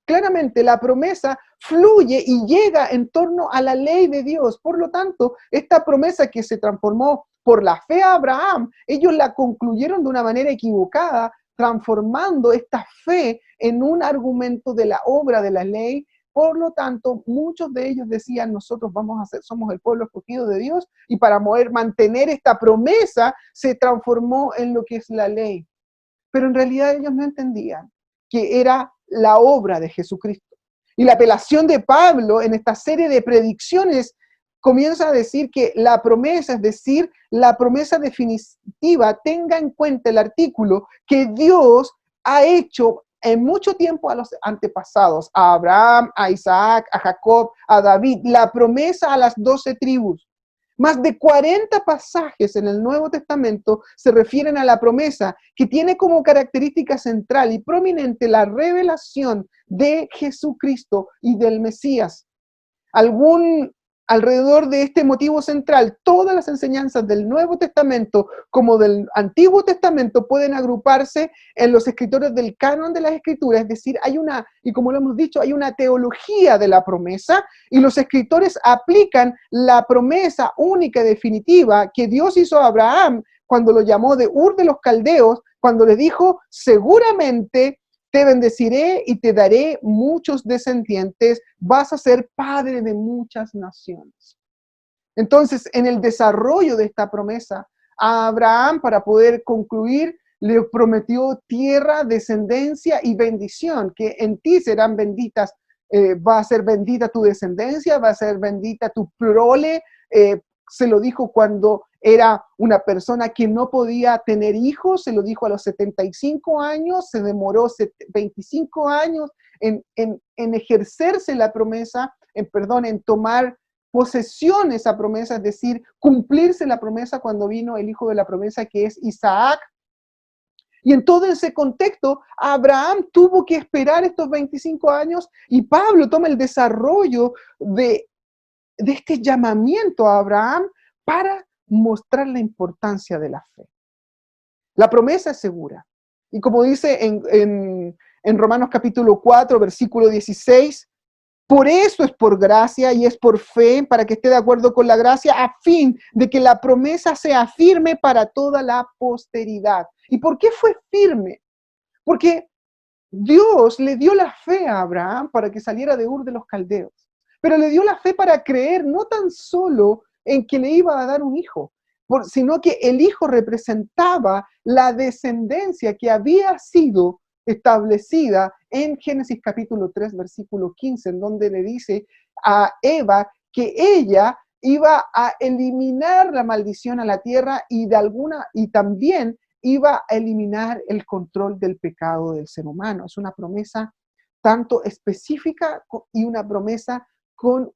claramente la promesa fluye y llega en torno a la ley de Dios. Por lo tanto, esta promesa que se transformó por la fe a Abraham, ellos la concluyeron de una manera equivocada, transformando esta fe en un argumento de la obra de la ley. Por lo tanto, muchos de ellos decían, nosotros somos el pueblo escogido de Dios, y para poder mantener esta promesa se transformó en lo que es la ley. Pero en realidad ellos no entendían que era la obra de Jesucristo. Y la apelación de Pablo en esta serie de predicciones comienza a decir que la promesa, es decir, la promesa definitiva, tenga en cuenta el artículo que Dios ha hecho en mucho tiempo a los antepasados, a Abraham, a Isaac, a Jacob, a David, la promesa a las 12 tribus. Más de 40 pasajes en el Nuevo Testamento se refieren a la promesa, que tiene como característica central y prominente la revelación de Jesucristo y del Mesías. Alrededor de este motivo central, todas las enseñanzas del Nuevo Testamento como del Antiguo Testamento pueden agruparse en los escritores del canon de las Escrituras, es decir, y como lo hemos dicho, hay una teología de la promesa, y los escritores aplican la promesa única y definitiva que Dios hizo a Abraham cuando lo llamó de Ur de los Caldeos, cuando le dijo, seguramente te bendeciré y te daré muchos descendientes, vas a ser padre de muchas naciones. Entonces, en el desarrollo de esta promesa, a Abraham, para poder concluir, le prometió tierra, descendencia y bendición, que en ti serán benditas, va a ser bendita tu descendencia, va a ser bendita tu prole. Se lo dijo cuando era una persona que no podía tener hijos, se lo dijo a los 75 años, se demoró 25 años en ejercerse la promesa, en tomar posesión esa promesa, es decir, cumplirse la promesa cuando vino el hijo de la promesa, que es Isaac. Y en todo ese contexto, Abraham tuvo que esperar estos 25 años, y Pablo toma el desarrollo de este llamamiento a Abraham para mostrar la importancia de la fe. La promesa es segura. Y como dice en Romanos capítulo 4, versículo 16, por eso es por gracia y es por fe, para que esté de acuerdo con la gracia, a fin de que la promesa sea firme para toda la posteridad. ¿Y por qué fue firme? Porque Dios le dio la fe a Abraham para que saliera de Ur de los Caldeos, pero le dio la fe para creer no tan solo en que le iba a dar un hijo, sino que el hijo representaba la descendencia que había sido establecida en Génesis capítulo 3, versículo 15, en donde le dice a Eva que ella iba a eliminar la maldición a la tierra y también iba a eliminar el control del pecado del ser humano. Es una promesa tanto específica y una promesa con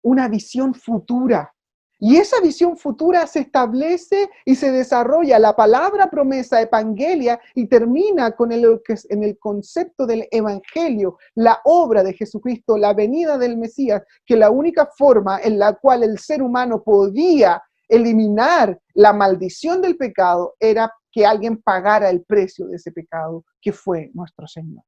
una visión futura. Y esa visión futura se establece y se desarrolla. La palabra promesa, evangelia, y termina en el concepto del evangelio, la obra de Jesucristo, la venida del Mesías, que la única forma en la cual el ser humano podía eliminar la maldición del pecado era que alguien pagara el precio de ese pecado, que fue nuestro Señor.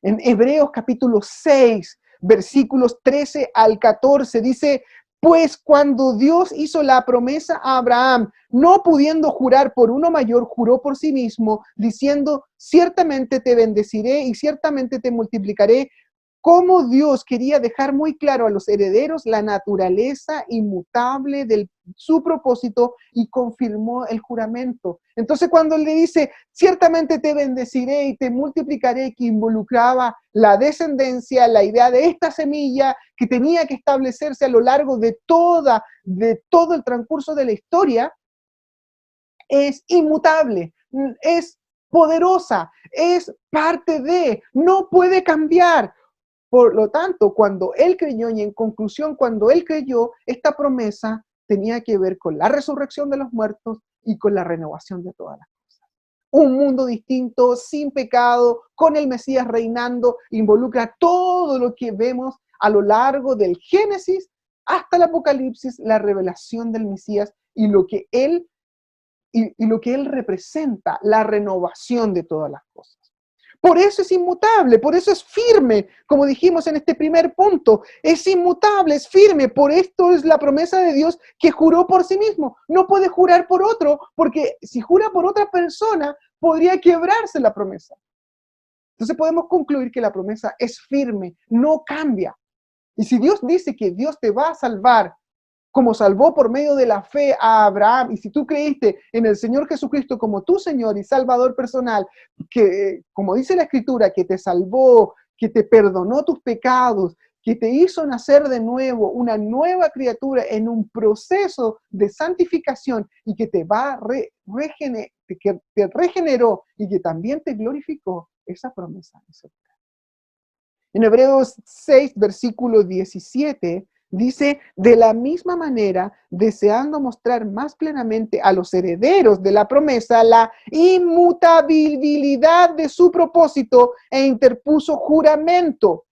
En Hebreos capítulo 6, versículos 13 al 14, dice: pues cuando Dios hizo la promesa a Abraham, no pudiendo jurar por uno mayor, juró por sí mismo, diciendo: ciertamente te bendeciré y ciertamente te multiplicaré. Como Dios quería dejar muy claro a los herederos la naturaleza inmutable de su propósito, y confirmó el juramento. Entonces, cuando le dice, ciertamente te bendeciré y te multiplicaré, que involucraba la descendencia, la idea de esta semilla que tenía que establecerse a lo largo de todo el transcurso de la historia, es inmutable, es poderosa, es parte de, no puede cambiar. Por lo tanto, cuando él creyó, y en conclusión, cuando él creyó, esta promesa tenía que ver con la resurrección de los muertos y con la renovación de todas las cosas. Un mundo distinto, sin pecado, con el Mesías reinando, involucra todo lo que vemos a lo largo del Génesis hasta el Apocalipsis, la revelación del Mesías y lo que él representa, la renovación de todas las cosas. Por eso es inmutable, por eso es firme, como dijimos en este primer punto, es inmutable, es firme, por esto es la promesa de Dios que juró por sí mismo. No puede jurar por otro, porque si jura por otra persona, podría quebrarse la promesa. Entonces podemos concluir que la promesa es firme, no cambia. Y si Dios dice que Dios te va a salvar, como salvó por medio de la fe a Abraham, y si tú creíste en el Señor Jesucristo como tu Señor y Salvador personal, que como dice la Escritura, que te salvó, que te perdonó tus pecados, que te hizo nacer de nuevo, una nueva criatura en un proceso de santificación, y que te que te regeneró y que también te glorificó, esa promesa es otra. En Hebreos 6, versículo 17, dice: de la misma manera, deseando mostrar más plenamente a los herederos de la promesa la inmutabilidad de su propósito, e interpuso juramento.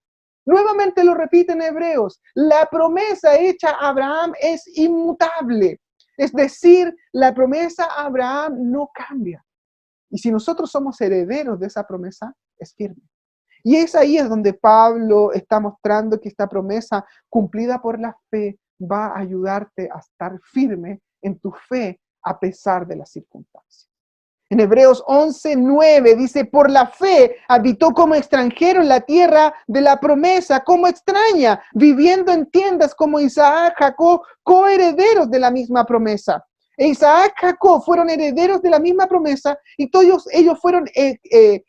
Nuevamente lo repite en Hebreos: la promesa hecha a Abraham es inmutable. Es decir, la promesa a Abraham no cambia. Y si nosotros somos herederos de esa promesa, es firme. Y ahí es donde Pablo está mostrando que esta promesa cumplida por la fe va a ayudarte a estar firme en tu fe a pesar de las circunstancias. En Hebreos 11:9 dice: por la fe habitó como extranjero en la tierra de la promesa, como extraña, viviendo en tiendas como Isaac, Jacob, coherederos de la misma promesa. E Isaac y Jacob fueron herederos de la misma promesa, y todos ellos fueron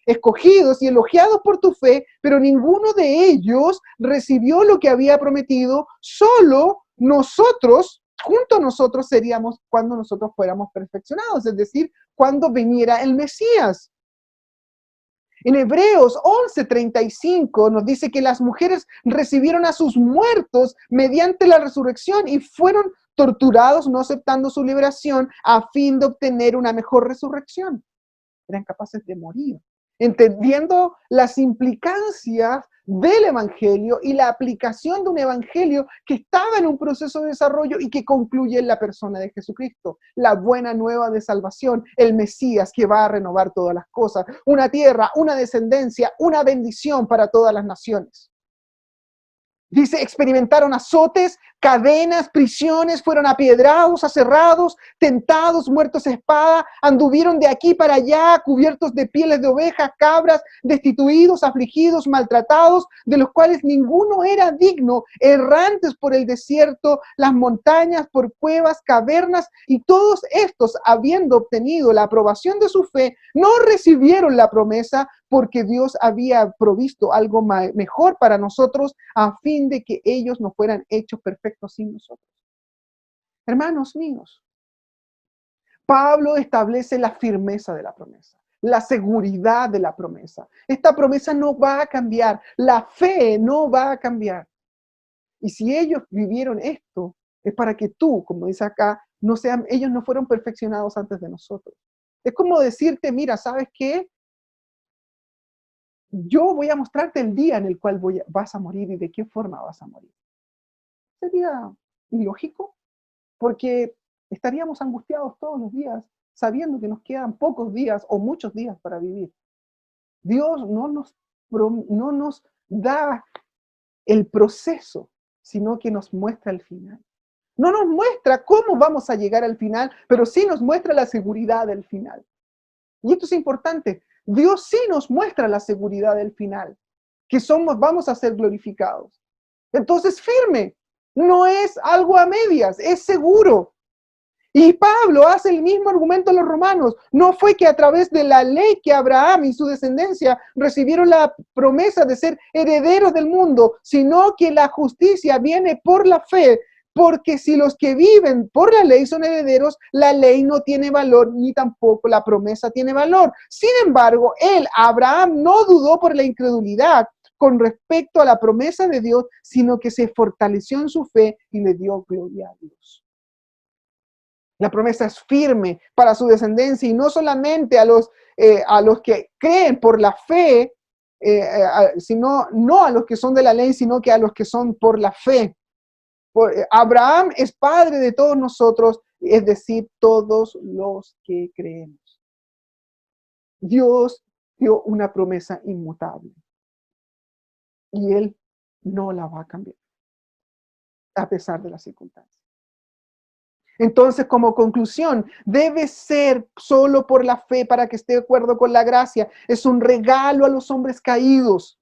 escogidos y elogiados por tu fe, pero ninguno de ellos recibió lo que había prometido. Solo nosotros, junto a nosotros, seríamos cuando nosotros fuéramos perfeccionados, es decir, cuando viniera el Mesías. En Hebreos 11:35 nos dice que las mujeres recibieron a sus muertos mediante la resurrección y fueron torturados no aceptando su liberación a fin de obtener una mejor resurrección. Eran capaces de morir, entendiendo las implicancias del evangelio y la aplicación de un evangelio que estaba en un proceso de desarrollo y que concluye en la persona de Jesucristo, la buena nueva de salvación, el Mesías que va a renovar todas las cosas, una tierra, una descendencia, una bendición para todas las naciones. Dice, experimentaron azotes, cadenas, prisiones, fueron apiedrados, aserrados, tentados, muertos a espada, anduvieron de aquí para allá, cubiertos de pieles de ovejas, cabras, destituidos, afligidos, maltratados, de los cuales ninguno era digno, errantes por el desierto, las montañas, por cuevas, cavernas, y todos estos, habiendo obtenido la aprobación de su fe, no recibieron la promesa, porque Dios había provisto algo mejor para nosotros a fin de que ellos no fueran hechos perfectos sin nosotros. Hermanos míos, Pablo establece la firmeza de la promesa, la seguridad de la promesa. Esta promesa no va a cambiar, la fe no va a cambiar. Y si ellos vivieron esto, es para que tú, como dice acá, ellos no fueron perfeccionados antes de nosotros. Es como decirte, mira, ¿sabes qué? Yo voy a mostrarte el día en el cual vas a morir y de qué forma vas a morir. Sería ilógico, porque estaríamos angustiados todos los días, sabiendo que nos quedan pocos días o muchos días para vivir. Dios no nos da el proceso, sino que nos muestra el final. No nos muestra cómo vamos a llegar al final, pero sí nos muestra la seguridad del final. Y esto es importante. Dios sí nos muestra la seguridad del final, que vamos a ser glorificados. Entonces, firme, no es algo a medias, es seguro. Y Pablo hace el mismo argumento a los romanos. No fue que a través de la ley que Abraham y su descendencia recibieron la promesa de ser herederos del mundo, sino que la justicia viene por la fe. Porque si los que viven por la ley son herederos, la ley no tiene valor, ni tampoco la promesa tiene valor. Sin embargo, Abraham, no dudó por la incredulidad con respecto a la promesa de Dios, sino que se fortaleció en su fe y le dio gloria a Dios. La promesa es firme para su descendencia y no solamente a los que creen por la fe, sino no a los que son de la ley, sino que a los que son por la fe. Abraham es padre de todos nosotros, es decir, todos los que creemos. Dios dio una promesa inmutable y Él no la va a cambiar, a pesar de las circunstancias. Entonces, como conclusión, debe ser solo por la fe para que esté de acuerdo con la gracia. Es un regalo a los hombres caídos.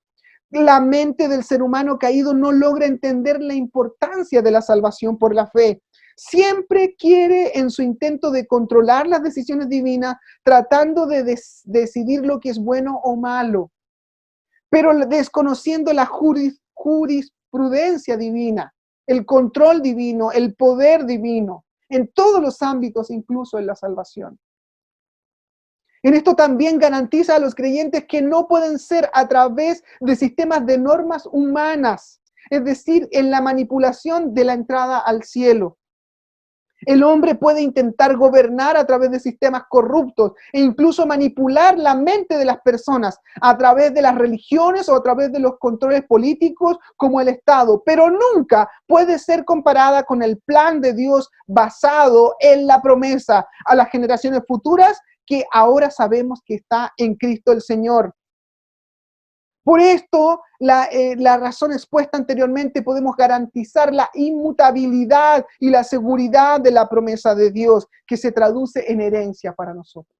La mente del ser humano caído no logra entender la importancia de la salvación por la fe. Siempre quiere, en su intento de controlar las decisiones divinas, tratando de decidir lo que es bueno o malo, pero desconociendo la jurisprudencia divina, el control divino, el poder divino, en todos los ámbitos, incluso en la salvación. En esto también garantiza a los creyentes que no pueden ser a través de sistemas de normas humanas, es decir, en la manipulación de la entrada al cielo. El hombre puede intentar gobernar a través de sistemas corruptos e incluso manipular la mente de las personas a través de las religiones o a través de los controles políticos como el Estado, pero nunca puede ser comparada con el plan de Dios basado en la promesa a las generaciones futuras que ahora sabemos que está en Cristo el Señor. Por esto, la razón expuesta anteriormente, podemos garantizar la inmutabilidad y la seguridad de la promesa de Dios, que se traduce en herencia para nosotros.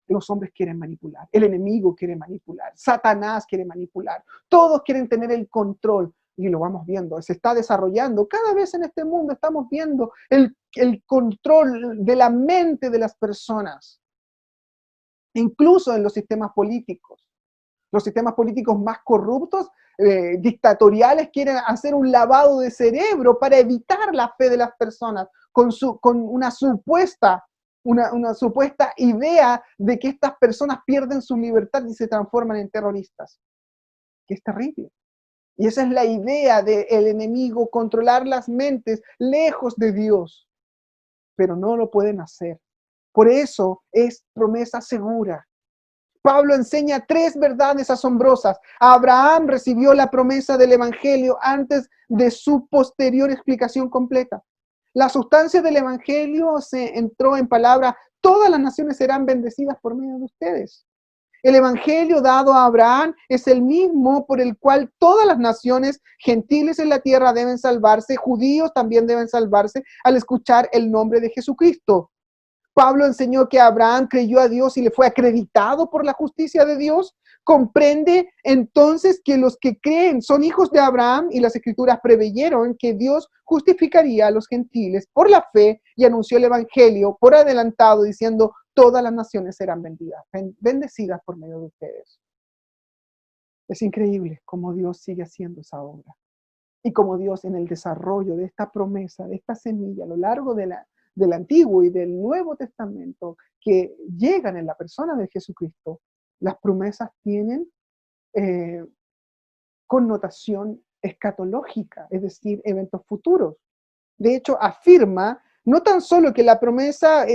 Los hombres quieren manipular, el enemigo quiere manipular, Satanás quiere manipular, todos quieren tener el control. Y lo vamos viendo, se está desarrollando. Cada vez en este mundo estamos viendo el control de la mente de las personas, incluso en los sistemas políticos. Los sistemas políticos más corruptos, dictatoriales, quieren hacer un lavado de cerebro para evitar la fe de las personas con una supuesta idea de que estas personas pierden su libertad y se transforman en terroristas. Que es terrible. Y esa es la idea del enemigo, controlar las mentes lejos de Dios. Pero no lo pueden hacer. Por eso es promesa segura. Pablo enseña 3 verdades asombrosas. Abraham recibió la promesa del Evangelio antes de su posterior explicación completa. La sustancia del Evangelio se entró en palabra: todas las naciones serán bendecidas por medio de ustedes. El evangelio dado a Abraham es el mismo por el cual todas las naciones gentiles en la tierra deben salvarse, judíos también deben salvarse al escuchar el nombre de Jesucristo. Pablo enseñó que Abraham creyó a Dios y le fue acreditado por la justicia de Dios. Comprende entonces que los que creen son hijos de Abraham, y las escrituras preveyeron que Dios justificaría a los gentiles por la fe y anunció el evangelio por adelantado diciendo: todas las naciones serán bendecidas por medio de ustedes. Es increíble cómo Dios sigue haciendo esa obra y cómo Dios, en el desarrollo de esta promesa, de esta semilla a lo largo del Antiguo y del Nuevo Testamento, que llegan en la persona de Jesucristo, las promesas tienen connotación escatológica, es decir, eventos futuros. De hecho, afirma no tan solo que la promesa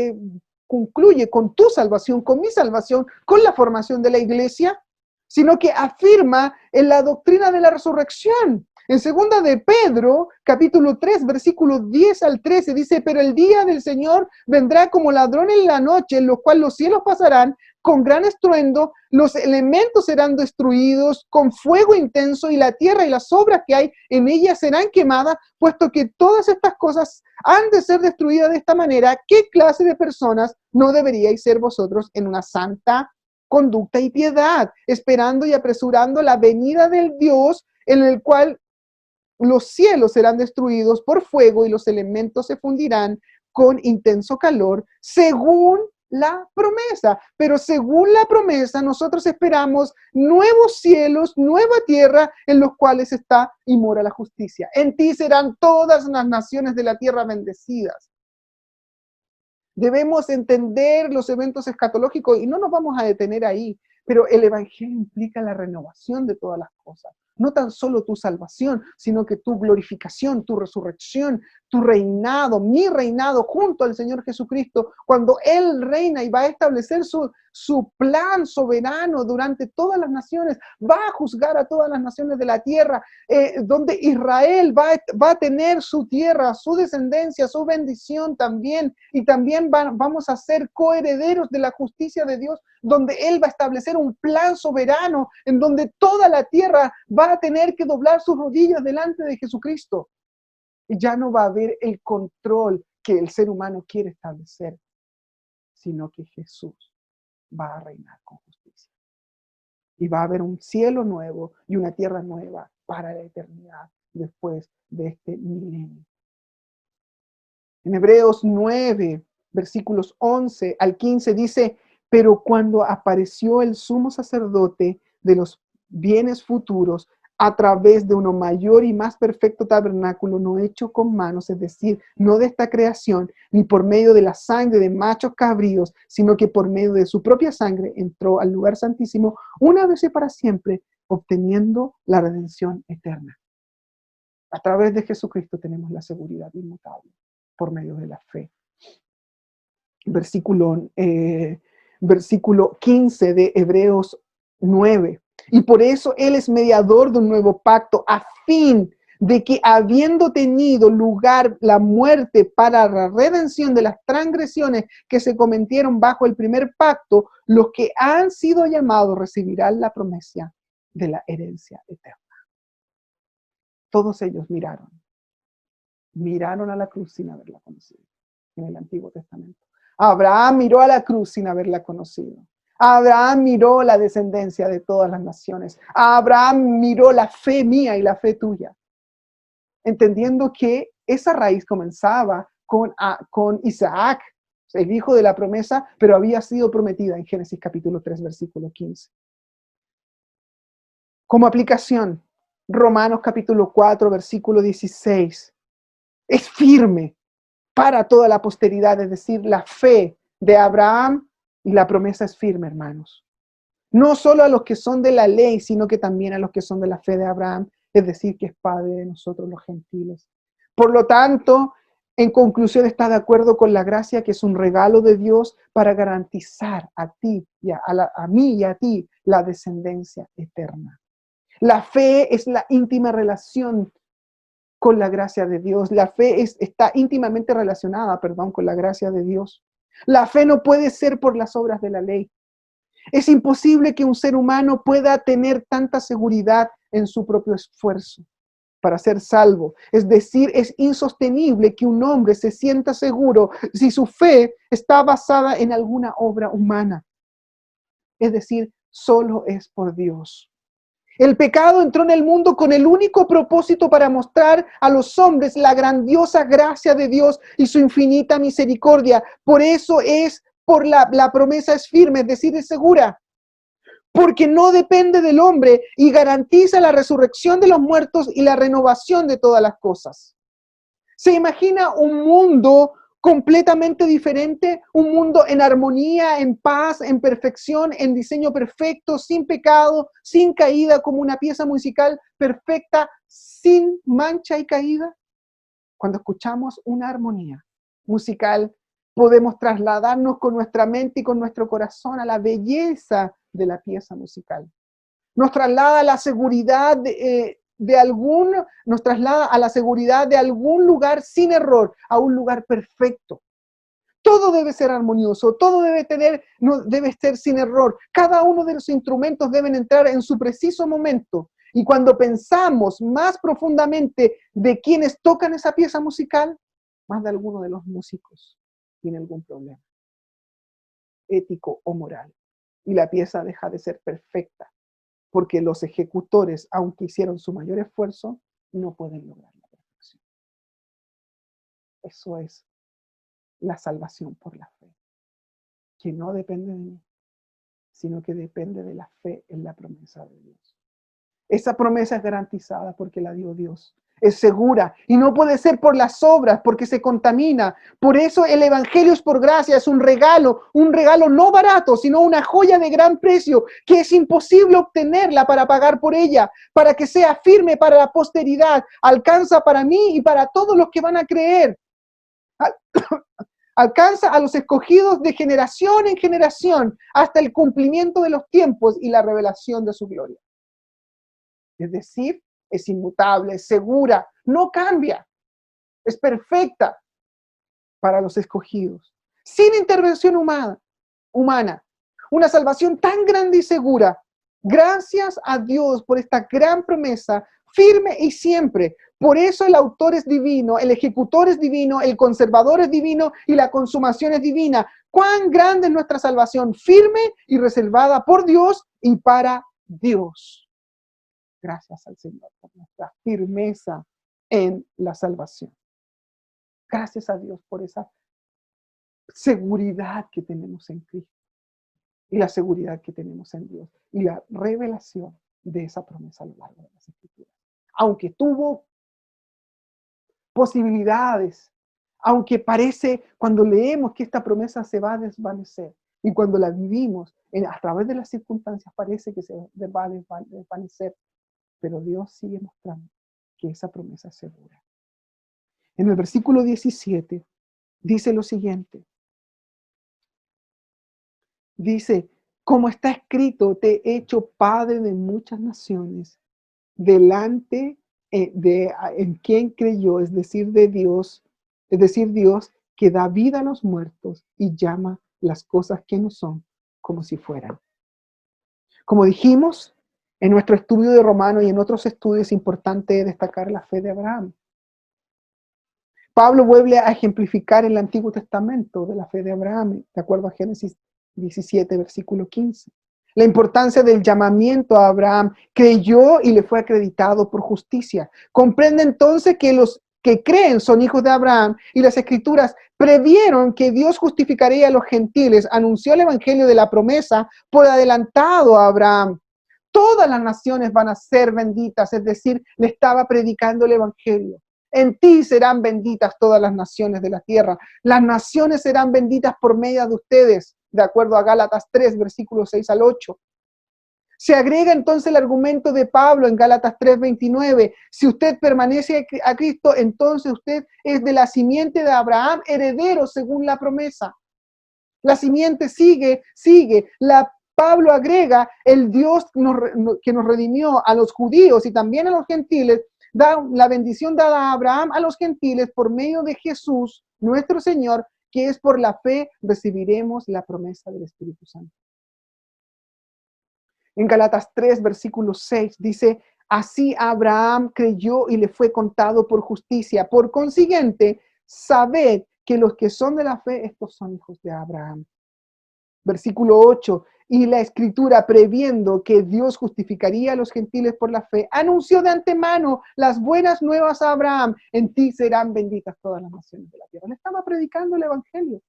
concluye con tu salvación, con mi salvación, con la formación de la iglesia, sino que afirma en la doctrina de la resurrección. En segunda de Pedro, capítulo 3, versículos 10 al 13, dice: pero el día del Señor vendrá como ladrón en la noche, en lo cual los cielos pasarán con gran estruendo, los elementos serán destruidos con fuego intenso, y la tierra y las obras que hay en ella serán quemadas, puesto que todas estas cosas han de ser destruidas de esta manera. ¿Qué clase de personas no deberíais ser vosotros en una santa conducta y piedad, esperando y apresurando la venida del Dios, en el cual los cielos serán destruidos por fuego y los elementos se fundirán con intenso calor, según la promesa? Pero según la promesa, nosotros esperamos nuevos cielos, nueva tierra, en los cuales está y mora la justicia. En ti serán todas las naciones de la tierra bendecidas. Debemos entender los eventos escatológicos y no nos vamos a detener ahí, pero el evangelio implica la renovación de todas las cosas. No tan solo tu salvación, sino que tu glorificación, tu resurrección, tu reinado, mi reinado junto al Señor Jesucristo, cuando Él reina y va a establecer su plan soberano durante todas las naciones, va a juzgar a todas las naciones de la tierra, donde Israel va a tener su tierra, su descendencia, su bendición también, y también vamos a ser coherederos de la justicia de Dios, donde Él va a establecer un plan soberano en donde toda la tierra va a tener que doblar sus rodillas delante de Jesucristo. Y ya no va a haber el control que el ser humano quiere establecer, sino que Jesús va a reinar con justicia. Y va a haber un cielo nuevo y una tierra nueva para la eternidad después de este milenio. En Hebreos 9, versículos 11 al 15 dice: pero cuando apareció el sumo sacerdote de los bienes futuros, a través de uno mayor y más perfecto tabernáculo, no hecho con manos, es decir, no de esta creación, ni por medio de la sangre de machos cabríos, sino que por medio de su propia sangre entró al lugar santísimo una vez y para siempre, obteniendo la redención eterna. A través de Jesucristo tenemos la seguridad inmutable por medio de la fe. Versículo 15 de Hebreos 9. Y por eso Él es mediador de un nuevo pacto, a fin de que, habiendo tenido lugar la muerte para la redención de las transgresiones que se cometieron bajo el primer pacto, los que han sido llamados recibirán la promesa de la herencia eterna. Todos ellos miraron a la cruz sin haberla conocido en el Antiguo Testamento. Abraham miró a la cruz sin haberla conocido. Abraham miró la descendencia de todas las naciones. Abraham miró la fe mía y la fe tuya, entendiendo que esa raíz comenzaba con Isaac, el hijo de la promesa, pero había sido prometida en Génesis capítulo 3, versículo 15. Como aplicación, Romanos capítulo 4, versículo 16. Es firme para toda la posteridad, es decir, la fe de Abraham y la promesa es firme, hermanos. No solo a los que son de la ley, sino que también a los que son de la fe de Abraham, es decir, que es padre de nosotros los gentiles. Por lo tanto, en conclusión, está de acuerdo con la gracia, que es un regalo de Dios para garantizar a ti, a mí y a ti, la descendencia eterna. La fe es la íntima relación con la gracia de Dios. La fe está íntimamente relacionada, con la gracia de Dios. La fe no puede ser por las obras de la ley. Es imposible que un ser humano pueda tener tanta seguridad en su propio esfuerzo para ser salvo. Es decir, es insostenible que un hombre se sienta seguro si su fe está basada en alguna obra humana. Es decir, solo es por Dios. El pecado entró en el mundo con el único propósito para mostrar a los hombres la grandiosa gracia de Dios y su infinita misericordia. Por eso la promesa es firme, es decir, es segura. Porque no depende del hombre y garantiza la resurrección de los muertos y la renovación de todas las cosas. ¿Se imagina un mundo completamente diferente? Un mundo en armonía, en paz, en perfección, en diseño perfecto, sin pecado, sin caída, como una pieza musical perfecta, sin mancha y caída. Cuando escuchamos una armonía musical, podemos trasladarnos con nuestra mente y con nuestro corazón a la belleza de la pieza musical. Nos traslada a la seguridad nos traslada a la seguridad de algún lugar sin error, a un lugar perfecto. Todo debe ser armonioso, todo debe ser sin error. Cada uno de los instrumentos deben entrar en su preciso momento. Y cuando pensamos más profundamente de quienes tocan esa pieza musical, más de alguno de los músicos tiene algún problema ético o moral. Y la pieza deja de ser perfecta, porque los ejecutores, aunque hicieron su mayor esfuerzo, no pueden lograr la perfección. Eso es la salvación por la fe, que no depende de mí, sino que depende de la fe en la promesa de Dios. Esa promesa es garantizada porque la dio Dios. Es segura y no puede ser por las obras porque se contamina. Por eso el evangelio es por gracia, es un regalo no barato, sino una joya de gran precio que es imposible obtenerla para pagar por ella, para que sea firme para la posteridad, alcanza para mí y para todos los que van a creer. Alcanza a los escogidos de generación en generación hasta el cumplimiento de los tiempos y la revelación de su gloria. Es decir, es inmutable, es segura, no cambia, es perfecta para los escogidos, sin intervención humana. Una salvación tan grande y segura. Gracias a Dios por esta gran promesa, firme y siempre. Por eso el autor es divino, el ejecutor es divino, el conservador es divino y la consumación es divina. Cuán grande es nuestra salvación, firme y reservada por Dios y para Dios. Gracias al Señor por nuestra firmeza en la salvación. Gracias a Dios por esa seguridad que tenemos en Cristo y la seguridad que tenemos en Dios y la revelación de esa promesa a lo largo de las Escrituras. Aunque tuvo posibilidades, aunque parece cuando leemos que esta promesa se va a desvanecer y cuando la vivimos a través de las circunstancias parece que se va a desvanecer. Pero Dios sigue mostrando que esa promesa es segura. En el versículo 17 dice lo siguiente. Dice, como está escrito, te he hecho padre de muchas naciones, delante en quien creyó, es decir, Dios que da vida a los muertos y llama las cosas que no son como si fueran. Como dijimos, en nuestro estudio de Romanos y en otros estudios es importante destacar la fe de Abraham. Pablo vuelve a ejemplificar en el Antiguo Testamento de la fe de Abraham, de acuerdo a Génesis 17, versículo 15. La importancia del llamamiento a Abraham, creyó y le fue acreditado por justicia. Comprende entonces que los que creen son hijos de Abraham y las Escrituras previeron que Dios justificaría a los gentiles, anunció el evangelio de la promesa por adelantado a Abraham. Todas las naciones van a ser benditas, es decir, le estaba predicando el evangelio. En ti serán benditas todas las naciones de la tierra. Las naciones serán benditas por medio de ustedes, de acuerdo a Gálatas 3, versículos 6 al 8. Se agrega entonces el argumento de Pablo en Gálatas 3:29. Si usted permanece a Cristo, entonces usted es de la simiente de Abraham, heredero según la promesa. La simiente sigue. Pablo agrega, el Dios que nos redimió a los judíos y también a los gentiles, da la bendición dada a Abraham a los gentiles por medio de Jesús, nuestro Señor, que es por la fe recibiremos la promesa del Espíritu Santo. En Gálatas 3, versículo 6, dice, así Abraham creyó y le fue contado por justicia. Por consiguiente, sabed que los que son de la fe, estos son hijos de Abraham. Versículo 8, y la escritura, previendo que Dios justificaría a los gentiles por la fe, anunció de antemano las buenas nuevas a Abraham, en ti serán benditas todas las naciones de la tierra. Le estaba predicando el evangelio.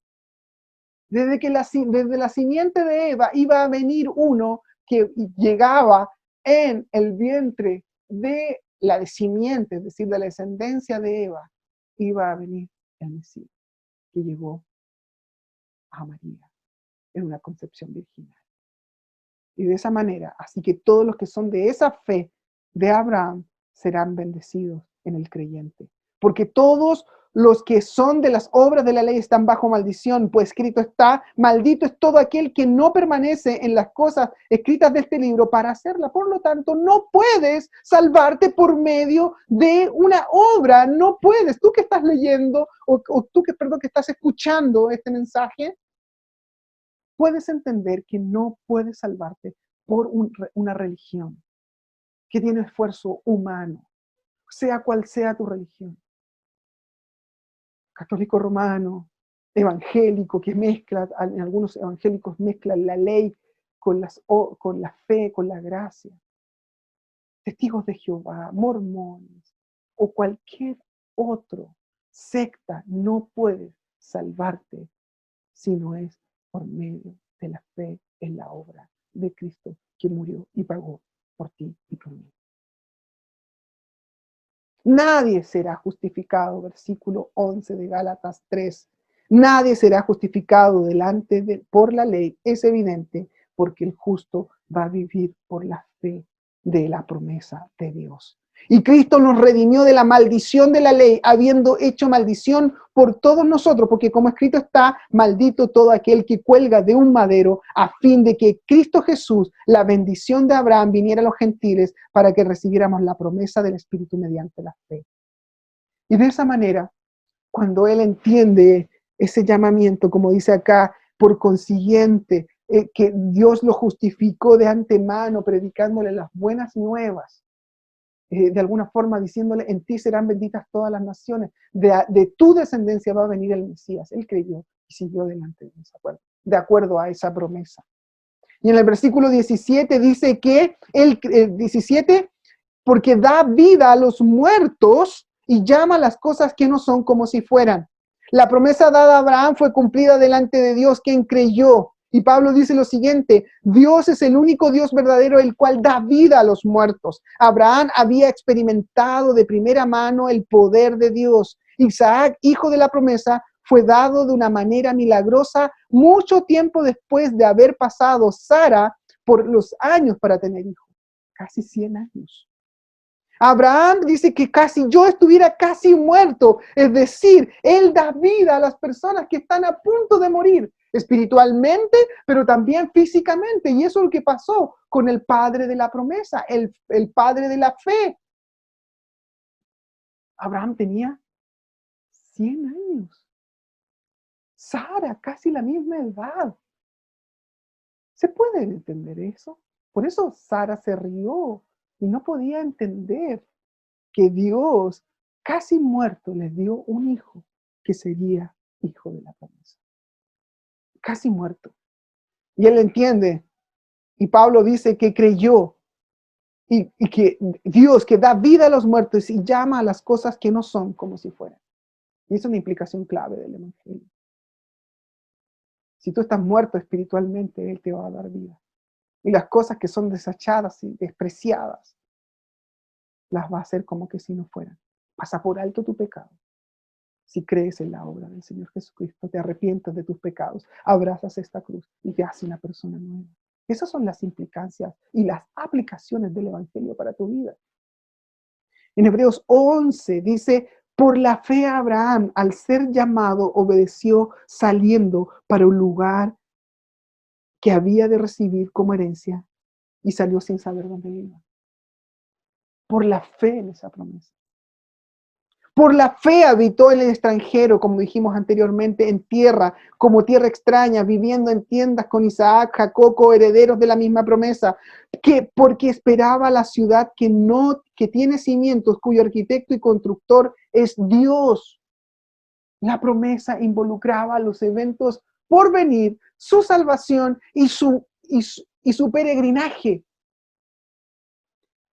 Desde la simiente de Eva iba a venir uno que llegaba en el vientre de la simiente, es decir, de la descendencia de Eva, iba a venir el Mesías, que llegó a María en una concepción virginal. Y de esa manera, así que todos los que son de esa fe de Abraham serán bendecidos en el creyente. Porque todos los que son de las obras de la ley están bajo maldición, pues escrito está, maldito es todo aquel que no permanece en las cosas escritas de este libro para hacerla. Por lo tanto, no puedes salvarte por medio de una obra, no puedes. Tú que estás leyendo, o tú que, perdón, que estás escuchando este mensaje, puedes entender que no puedes salvarte por una religión que tiene esfuerzo humano, sea cual sea tu religión. Católico romano, evangélico, que mezcla, en algunos evangélicos mezclan la ley con la fe, con la gracia. Testigos de Jehová, mormones o cualquier otro secta, no puedes salvarte si no es por medio de la fe en la obra de Cristo que murió y pagó por ti y por mí. Nadie será justificado, versículo 11 de Gálatas 3. Nadie será justificado por la ley, es evidente, porque el justo va a vivir por la fe de la promesa de Dios. Y Cristo nos redimió de la maldición de la ley, habiendo hecho maldición por todos nosotros, porque como escrito está, maldito todo aquel que cuelga de un madero, a fin de que Cristo Jesús, la bendición de Abraham, viniera a los gentiles para que recibiéramos la promesa del Espíritu mediante la fe. Y de esa manera, cuando él entiende ese llamamiento, como dice acá, por consiguiente, que Dios lo justificó de antemano, predicándole las buenas nuevas, de alguna forma diciéndole, en ti serán benditas todas las naciones, de tu descendencia va a venir el Mesías. Él creyó y siguió adelante de acuerdo a esa promesa. Y en el versículo 17 dice que el 17, porque da vida a los muertos y llama a las cosas que no son como si fueran. La promesa dada a Abraham fue cumplida delante de Dios, quien creyó. Y Pablo dice lo siguiente, Dios es el único Dios verdadero, el cual da vida a los muertos. Abraham había experimentado de primera mano el poder de Dios. Isaac, hijo de la promesa, fue dado de una manera milagrosa mucho tiempo después de haber pasado Sara por los años para tener hijos. Casi 100 años. Abraham dice que yo estuviera casi muerto, es decir, él da vida a las personas que están a punto de morir, espiritualmente, pero también físicamente, y eso es lo que pasó con el padre de la promesa, el padre de la fe. Abraham tenía 100 años, Sara casi la misma edad. ¿Se puede entender eso? Por eso Sara se rió y no podía entender que Dios, casi muerto, les dio un hijo que sería hijo de la promesa. Casi muerto. Y él entiende. Y Pablo dice que creyó. Y que Dios, que da vida a los muertos y llama a las cosas que no son como si fueran. Y es una implicación clave del evangelio. Si tú estás muerto espiritualmente, Él te va a dar vida. Y las cosas que son desechadas y despreciadas, las va a hacer como que si no fueran. Pasa por alto tu pecado. Si crees en la obra del Señor Jesucristo, te arrepientes de tus pecados, abrazas esta cruz y te hace una persona nueva. Esas son las implicancias y las aplicaciones del Evangelio para tu vida. En Hebreos 11 dice, por la fe Abraham, al ser llamado, obedeció saliendo para un lugar que había de recibir como herencia y salió sin saber dónde iba. Por la fe en esa promesa. Por la fe habitó en el extranjero, como dijimos anteriormente, en tierra, como tierra extraña, viviendo en tiendas con Isaac, Jacob, herederos de la misma promesa, porque esperaba la ciudad que tiene cimientos, cuyo arquitecto y constructor es Dios. La promesa involucraba los eventos por venir, su salvación y su peregrinaje.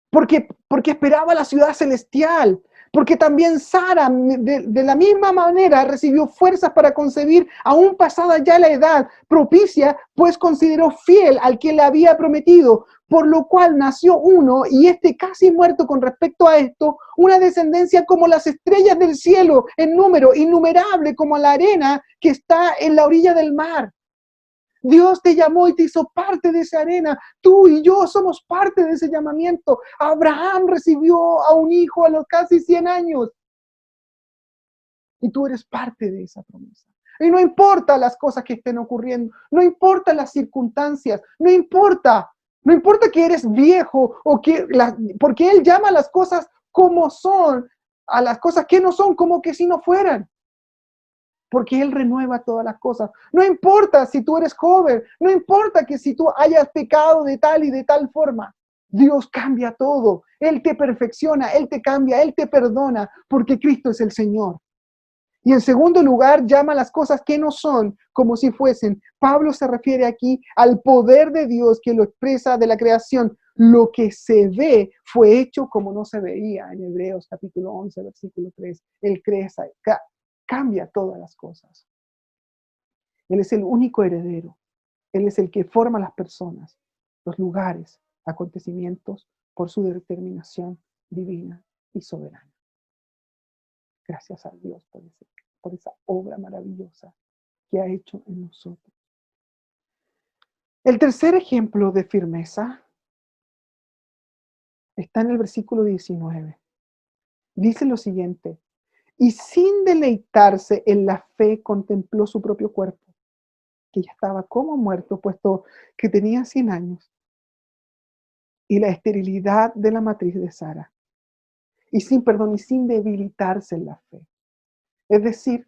Porque esperaba la ciudad celestial. Porque también Sara, de la misma manera, recibió fuerzas para concebir, aún pasada ya la edad propicia, pues consideró fiel al que le había prometido, por lo cual nació uno, y este casi muerto con respecto a esto, una descendencia como las estrellas del cielo, en número, innumerable como la arena que está en la orilla del mar. Dios te llamó y te hizo parte de esa arena. Tú y yo somos parte de ese llamamiento. Abraham recibió a un hijo a los casi 100 años. Y tú eres parte de esa promesa. Y no importa las cosas que estén ocurriendo, no importa las circunstancias, no importa que eres viejo porque Él llama a las cosas como son, a las cosas que no son como que si no fueran. Porque Él renueva todas las cosas. No importa si tú eres joven, no importa que si tú hayas pecado de tal y de tal forma. Dios cambia todo. Él te perfecciona, Él te cambia, Él te perdona, porque Cristo es el Señor. Y en segundo lugar, llama las cosas que no son como si fuesen. Pablo se refiere aquí al poder de Dios que lo expresa de la creación. Lo que se ve fue hecho como no se veía. En Hebreos capítulo 11, versículo 3. Él cambia todas las cosas. Él es el único heredero. Él es el que forma las personas, los lugares, acontecimientos, por su determinación divina y soberana. Gracias a Dios por esa obra maravillosa que ha hecho en nosotros. El tercer ejemplo de firmeza está en el versículo 19. Dice lo siguiente: y sin deleitarse en la fe contempló su propio cuerpo, que ya estaba como muerto, puesto que tenía 100 años, y la esterilidad de la matriz de Sara, y sin debilitarse en la fe. Es decir,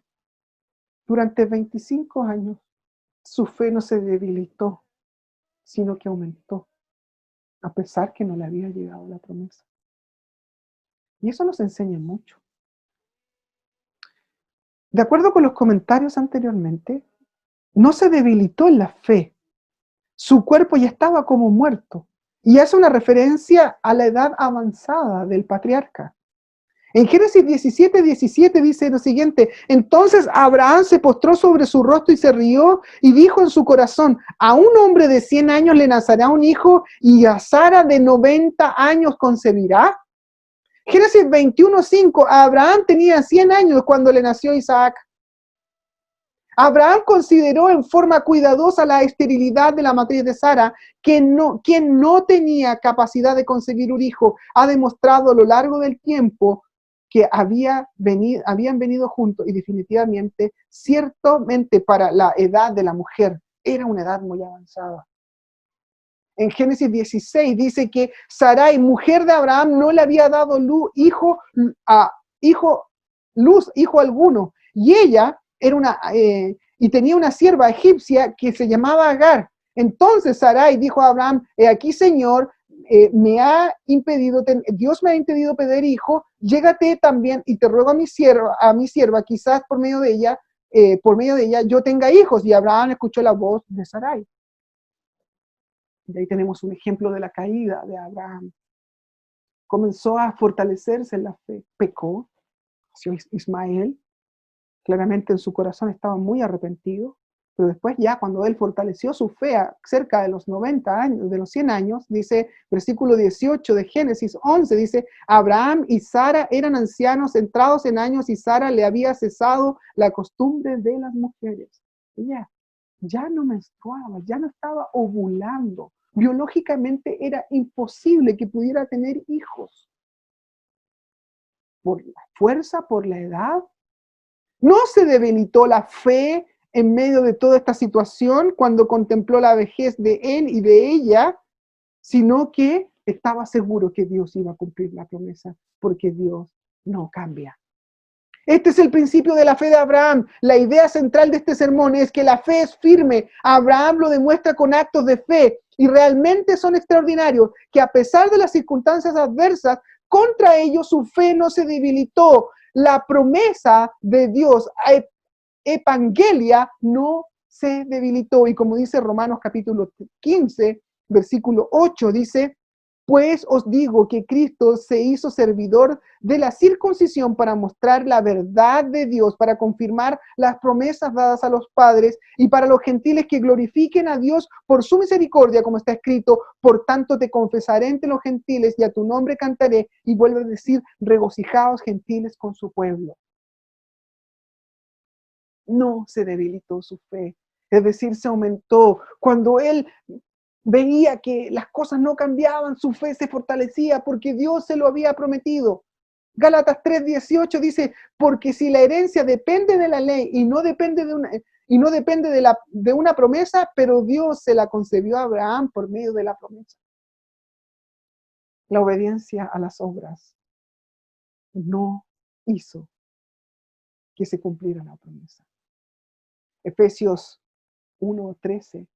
durante 25 años su fe no se debilitó, sino que aumentó, a pesar que no le había llegado la promesa. Y eso nos enseña mucho. De acuerdo con los comentarios anteriormente, no se debilitó en la fe. Su cuerpo ya estaba como muerto. Y hace una referencia a la edad avanzada del patriarca. En Génesis 17 dice lo siguiente: entonces Abraham se postró sobre su rostro y se rió y dijo en su corazón: a un hombre de 100 años le nacerá un hijo, y a Sara de 90 años concebirá. Génesis 21:5, Abraham tenía 100 años cuando le nació Isaac. Abraham consideró en forma cuidadosa la esterilidad de la matriz de Sara, quien no tenía capacidad de concebir un hijo. Ha demostrado a lo largo del tiempo que habían venido juntos, y definitivamente, ciertamente para la edad de la mujer, era una edad muy avanzada. En Génesis 16 dice que Sarai, mujer de Abraham, no le había dado hijo alguno, y ella era y tenía una sierva egipcia que se llamaba Agar. Entonces Sarai dijo a Abraham: aquí, Señor, Dios me ha impedido pedir hijo, llégate también y te ruego a mi sierva, quizás por medio de ella yo tenga hijos. Y Abraham escuchó la voz de Sarai. Y ahí tenemos un ejemplo de la caída de Abraham. Comenzó a fortalecerse en la fe, pecó, nació Ismael. Claramente en su corazón estaba muy arrepentido, pero después ya cuando él fortaleció su fe cerca de los 90 años, de los 100 años, dice, versículo 18 de Génesis 11, dice: Abraham y Sara eran ancianos entrados en años, y Sara le había cesado la costumbre de las mujeres. Ella ya no menstruaba, ya no estaba ovulando. Biológicamente era imposible que pudiera tener hijos. Por la fuerza, por la edad. No se debilitó la fe en medio de toda esta situación cuando contempló la vejez de él y de ella, sino que estaba seguro que Dios iba a cumplir la promesa, porque Dios no cambia. Este es el principio de la fe de Abraham. La idea central de este sermón es que la fe es firme. Abraham lo demuestra con actos de fe y realmente son extraordinarios, que a pesar de las circunstancias adversas, contra ellos su fe no se debilitó. La promesa de Dios, evangelia, no se debilitó. Y como dice Romanos capítulo 15, versículo 8, dice: pues os digo que Cristo se hizo servidor de la circuncisión para mostrar la verdad de Dios, para confirmar las promesas dadas a los padres y para los gentiles que glorifiquen a Dios por su misericordia, como está escrito: por tanto te confesaré entre los gentiles y a tu nombre cantaré. Y vuelve a decir: regocijaos gentiles con su pueblo. No se debilitó su fe, es decir, se aumentó. Cuando él veía que las cosas no cambiaban, su fe se fortalecía porque Dios se lo había prometido. Gálatas 3:18 dice: porque si la herencia depende de la ley y no depende de una promesa, pero Dios se la concedió a Abraham por medio de la promesa. La obediencia a las obras no hizo que se cumpliera la promesa. Efesios 1:13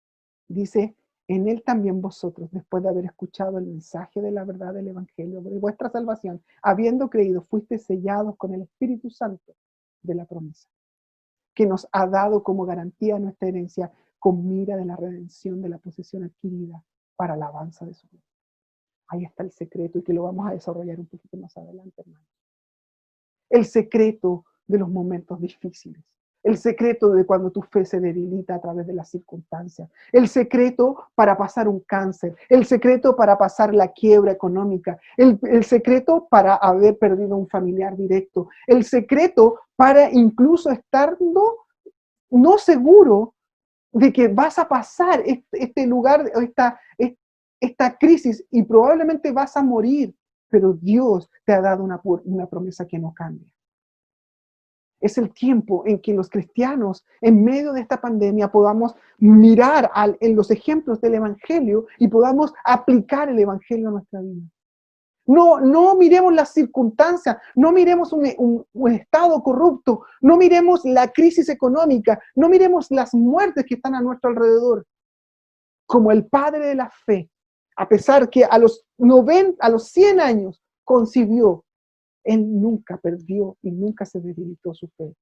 dice: en él también vosotros, después de haber escuchado el mensaje de la verdad del evangelio de vuestra salvación, habiendo creído, fuisteis sellados con el Espíritu Santo de la promesa, que nos ha dado como garantía nuestra herencia, con mira de la redención de la posesión adquirida para la alabanza de su gloria. Ahí está el secreto, y que lo vamos a desarrollar un poquito más adelante, hermano. El secreto de los momentos difíciles. El secreto de cuando tu fe se debilita a través de las circunstancias. El secreto para pasar un cáncer. El secreto para pasar la quiebra económica. El secreto para haber perdido un familiar directo. El secreto para incluso estando no seguro de que vas a pasar este lugar, esta crisis, y probablemente vas a morir, pero Dios te ha dado una promesa que no cambia. Es el tiempo en que los cristianos, en medio de esta pandemia, podamos mirar en los ejemplos del Evangelio y podamos aplicar el Evangelio a nuestra vida. No miremos las circunstancias, no miremos un estado corrupto, no miremos la crisis económica, no miremos las muertes que están a nuestro alrededor. Como el padre de la fe, a pesar que a los 100 años concibió, él nunca perdió y nunca se debilitó su fe.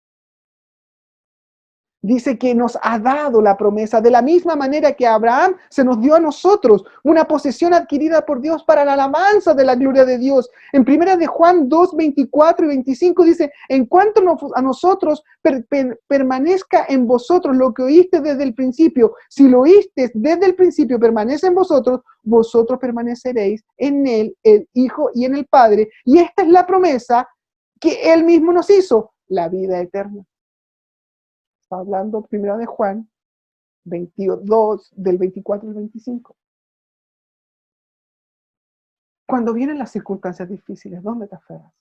Dice que nos ha dado la promesa, de la misma manera que a Abraham se nos dio a nosotros una posesión adquirida por Dios para la alabanza de la gloria de Dios. En 1 de Juan 2, 24 y 25 dice: en cuanto a nosotros, permanezca en vosotros lo que oíste desde el principio. Si lo oíste desde el principio, permanece en vosotros, vosotros permaneceréis en él, el Hijo y en el Padre. Y esta es la promesa que él mismo nos hizo: la vida eterna. Está hablando 1 de Juan 22, del 24 al 25. Cuando vienen las circunstancias difíciles, ¿dónde te aferras?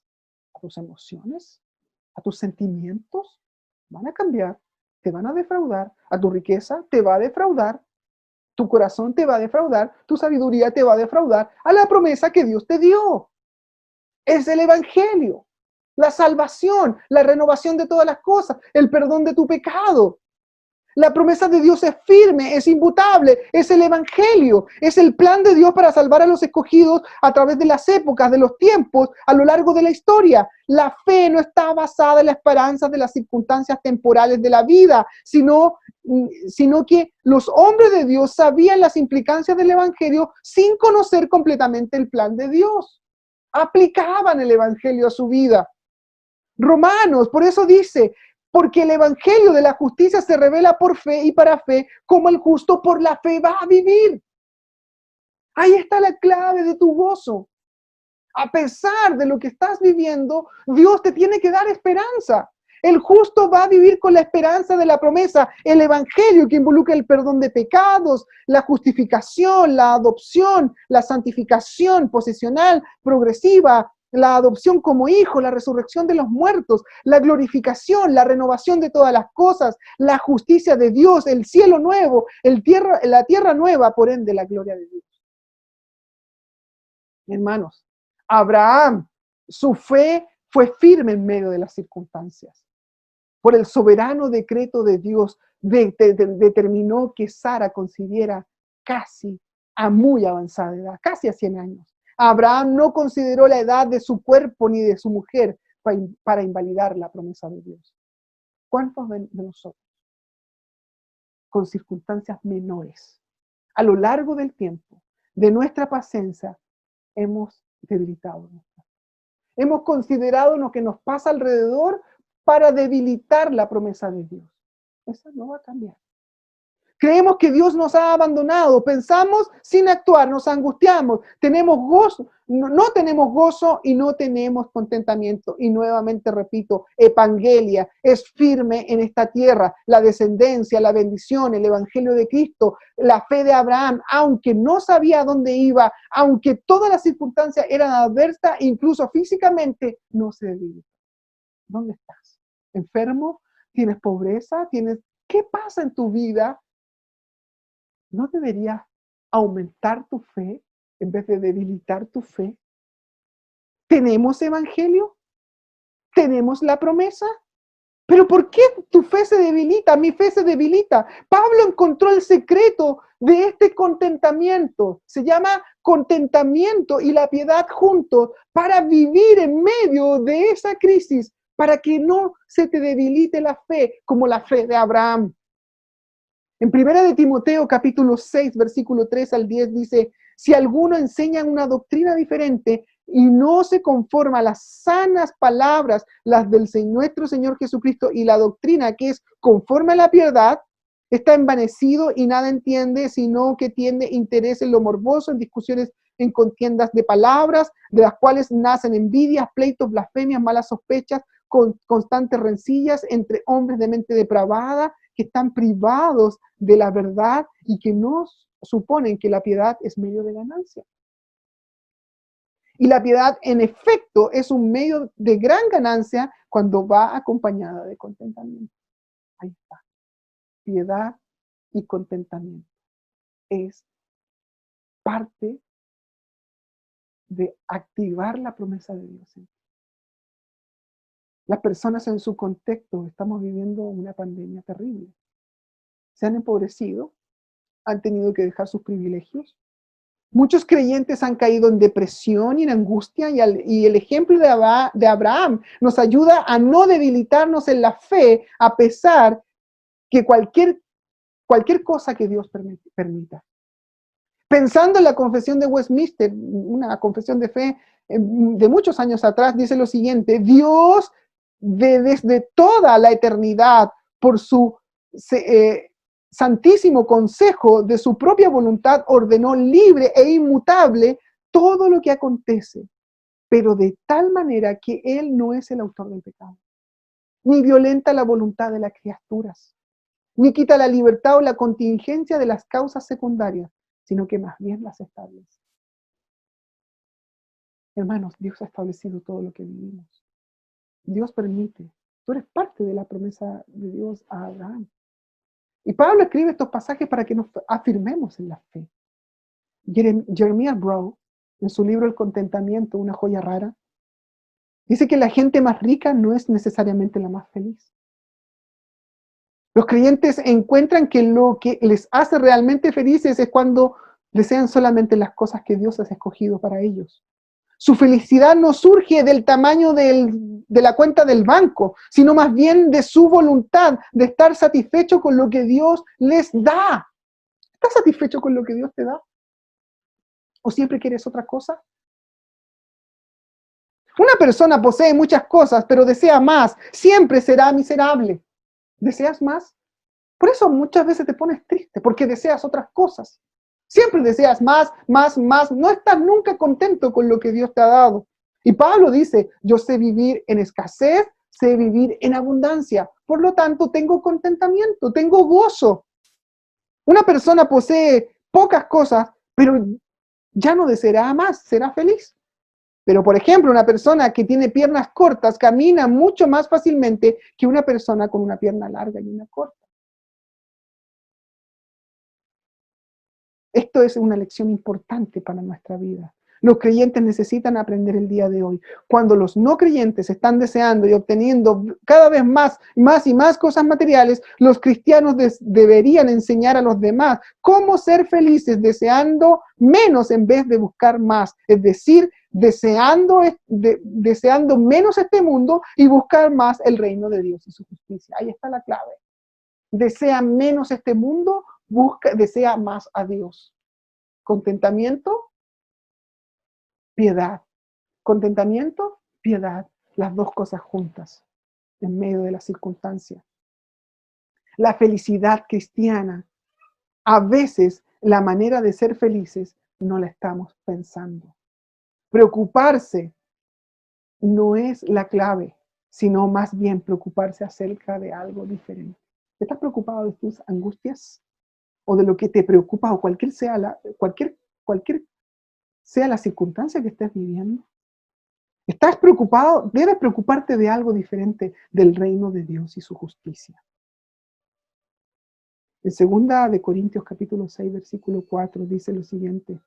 ¿A tus emociones? ¿A tus sentimientos? Van a cambiar, te van a defraudar. ¿A tu riqueza? Te va a defraudar. Tu corazón te va a defraudar. Tu sabiduría te va a defraudar. A la promesa que Dios te dio. Es el Evangelio. La salvación, la renovación de todas las cosas, el perdón de tu pecado. La promesa de Dios es firme, es inmutable, es el Evangelio, es el plan de Dios para salvar a los escogidos a través de las épocas, de los tiempos, a lo largo de la historia. La fe no está basada en la esperanza de las circunstancias temporales de la vida, sino que los hombres de Dios sabían las implicancias del Evangelio sin conocer completamente el plan de Dios. Aplicaban el Evangelio a su vida. Romanos, por eso dice: porque el evangelio de la justicia se revela por fe y para fe, como el justo por la fe va a vivir. Ahí está la clave de tu gozo. A pesar de lo que estás viviendo, Dios te tiene que dar esperanza. El justo va a vivir con la esperanza de la promesa, el evangelio que involucra el perdón de pecados, la justificación, la adopción, la santificación posesional, progresiva, la adopción como hijo, la resurrección de los muertos, la glorificación, la renovación de todas las cosas, la justicia de Dios, el cielo nuevo, la tierra nueva, por ende la gloria de Dios. Hermanos, Abraham, su fe Fue firme en medio de las circunstancias. Por el soberano decreto de Dios, determinó que Sara concibiera casi a muy avanzada edad, casi a 100 años. Abraham no consideró la edad de su cuerpo ni de su mujer para invalidar la promesa de Dios. ¿Cuántos de nosotros, con circunstancias menores, a lo largo del tiempo, de nuestra paciencia, hemos debilitado? Hemos considerado lo que nos pasa alrededor para debilitar la promesa de Dios. Eso no va a cambiar. Creemos que Dios nos ha abandonado, pensamos sin actuar, nos angustiamos, tenemos gozo, no tenemos gozo y no tenemos contentamiento. Y nuevamente repito, evangelia es firme en esta tierra, la descendencia, la bendición, el evangelio de Cristo, la fe de Abraham, aunque no sabía dónde iba, aunque todas las circunstancias eran adversas, incluso físicamente, no se debilitó. ¿Dónde estás? ¿Enfermo? ¿Tienes pobreza? ¿Qué pasa en tu vida? ¿No deberías aumentar tu fe en vez de debilitar tu fe? ¿Tenemos evangelio? ¿Tenemos la promesa? ¿Pero por qué tu fe se debilita? Mi fe se debilita. Pablo encontró el secreto de este contentamiento. Se llama contentamiento y la piedad juntos para vivir en medio de esa crisis, para que no se te debilite la fe como la fe de Abraham. En 1 de Timoteo, capítulo 6, versículo 3 al 10, dice, si alguno enseña una doctrina diferente y no se conforma a las sanas palabras, las del nuestro Señor Jesucristo y la doctrina que es conforme a la piedad, está envanecido y nada entiende, sino que tiene interés en lo morboso, en discusiones, en contiendas de palabras, de las cuales nacen envidias, pleitos, blasfemias, malas sospechas, constantes rencillas entre hombres de mente depravada, que están privados de la verdad y que no suponen que la piedad es medio de ganancia. Y la piedad, en efecto, es un medio de gran ganancia cuando va acompañada de contentamiento. Ahí está. Piedad y contentamiento. Es parte de activar la promesa de Dios. Las personas en su contexto, estamos viviendo una pandemia terrible. Se han empobrecido, han tenido que dejar sus privilegios. Muchos creyentes han caído en depresión y en angustia y el ejemplo de Abraham nos ayuda a no debilitarnos en la fe a pesar que cualquier cosa que Dios permita. Pensando en la confesión de Westminster, una confesión de fe de muchos años atrás, dice lo siguiente: Dios desde toda la eternidad, por su santísimo consejo de su propia voluntad, ordenó libre e inmutable todo lo que acontece, pero de tal manera que Él no es el autor del pecado, ni violenta la voluntad de las criaturas, ni quita la libertad o la contingencia de las causas secundarias, sino que más bien las establece. Hermanos, Dios ha establecido todo lo que vivimos. Dios permite. Tú eres parte de la promesa de Dios a Abraham. Y Pablo escribe estos pasajes para que nos afirmemos en la fe. Jeremiah Brown, en su libro El Contentamiento, una joya rara, dice que la gente más rica no es necesariamente la más feliz. Los creyentes encuentran que lo que les hace realmente felices es cuando desean solamente las cosas que Dios ha escogido para ellos. Su felicidad no surge del tamaño de la cuenta del banco, sino más bien de su voluntad de estar satisfecho con lo que Dios les da. ¿Estás satisfecho con lo que Dios te da? ¿O siempre quieres otra cosa? Una persona posee muchas cosas, pero desea más. Siempre será miserable. ¿Deseas más? Por eso muchas veces te pones triste, porque deseas otras cosas. Siempre deseas más, más, más. No estás nunca contento con lo que Dios te ha dado. Y Pablo dice, yo sé vivir en escasez, sé vivir en abundancia. Por lo tanto, tengo contentamiento, tengo gozo. Una persona posee pocas cosas, pero ya no deseará más, será feliz. Pero, por ejemplo, una persona que tiene piernas cortas camina mucho más fácilmente que una persona con una pierna larga y una corta. Esto es una lección importante para nuestra vida. Los creyentes necesitan aprender el día de hoy. Cuando los no creyentes están deseando y obteniendo cada vez más cosas materiales, los cristianos deberían enseñar a los demás cómo ser felices deseando menos en vez de buscar más. Es decir, deseando menos este mundo y buscar más el reino de Dios y su justicia. Ahí está la clave. Desea menos este mundo, desea más a Dios. Contentamiento, piedad. Contentamiento, piedad. Las dos cosas juntas en medio de las circunstancias. La felicidad cristiana, a veces la manera de ser felices no la estamos pensando. Preocuparse no es la clave, sino más bien preocuparse acerca de algo diferente. ¿Estás preocupado de tus angustias? ¿O de lo que te preocupa o cualquier sea la circunstancia que estés viviendo? ¿Estás preocupado? Debes preocuparte de algo diferente del reino de Dios y su justicia. En 2 Corintios capítulo 6, versículo 4 dice lo siguiente: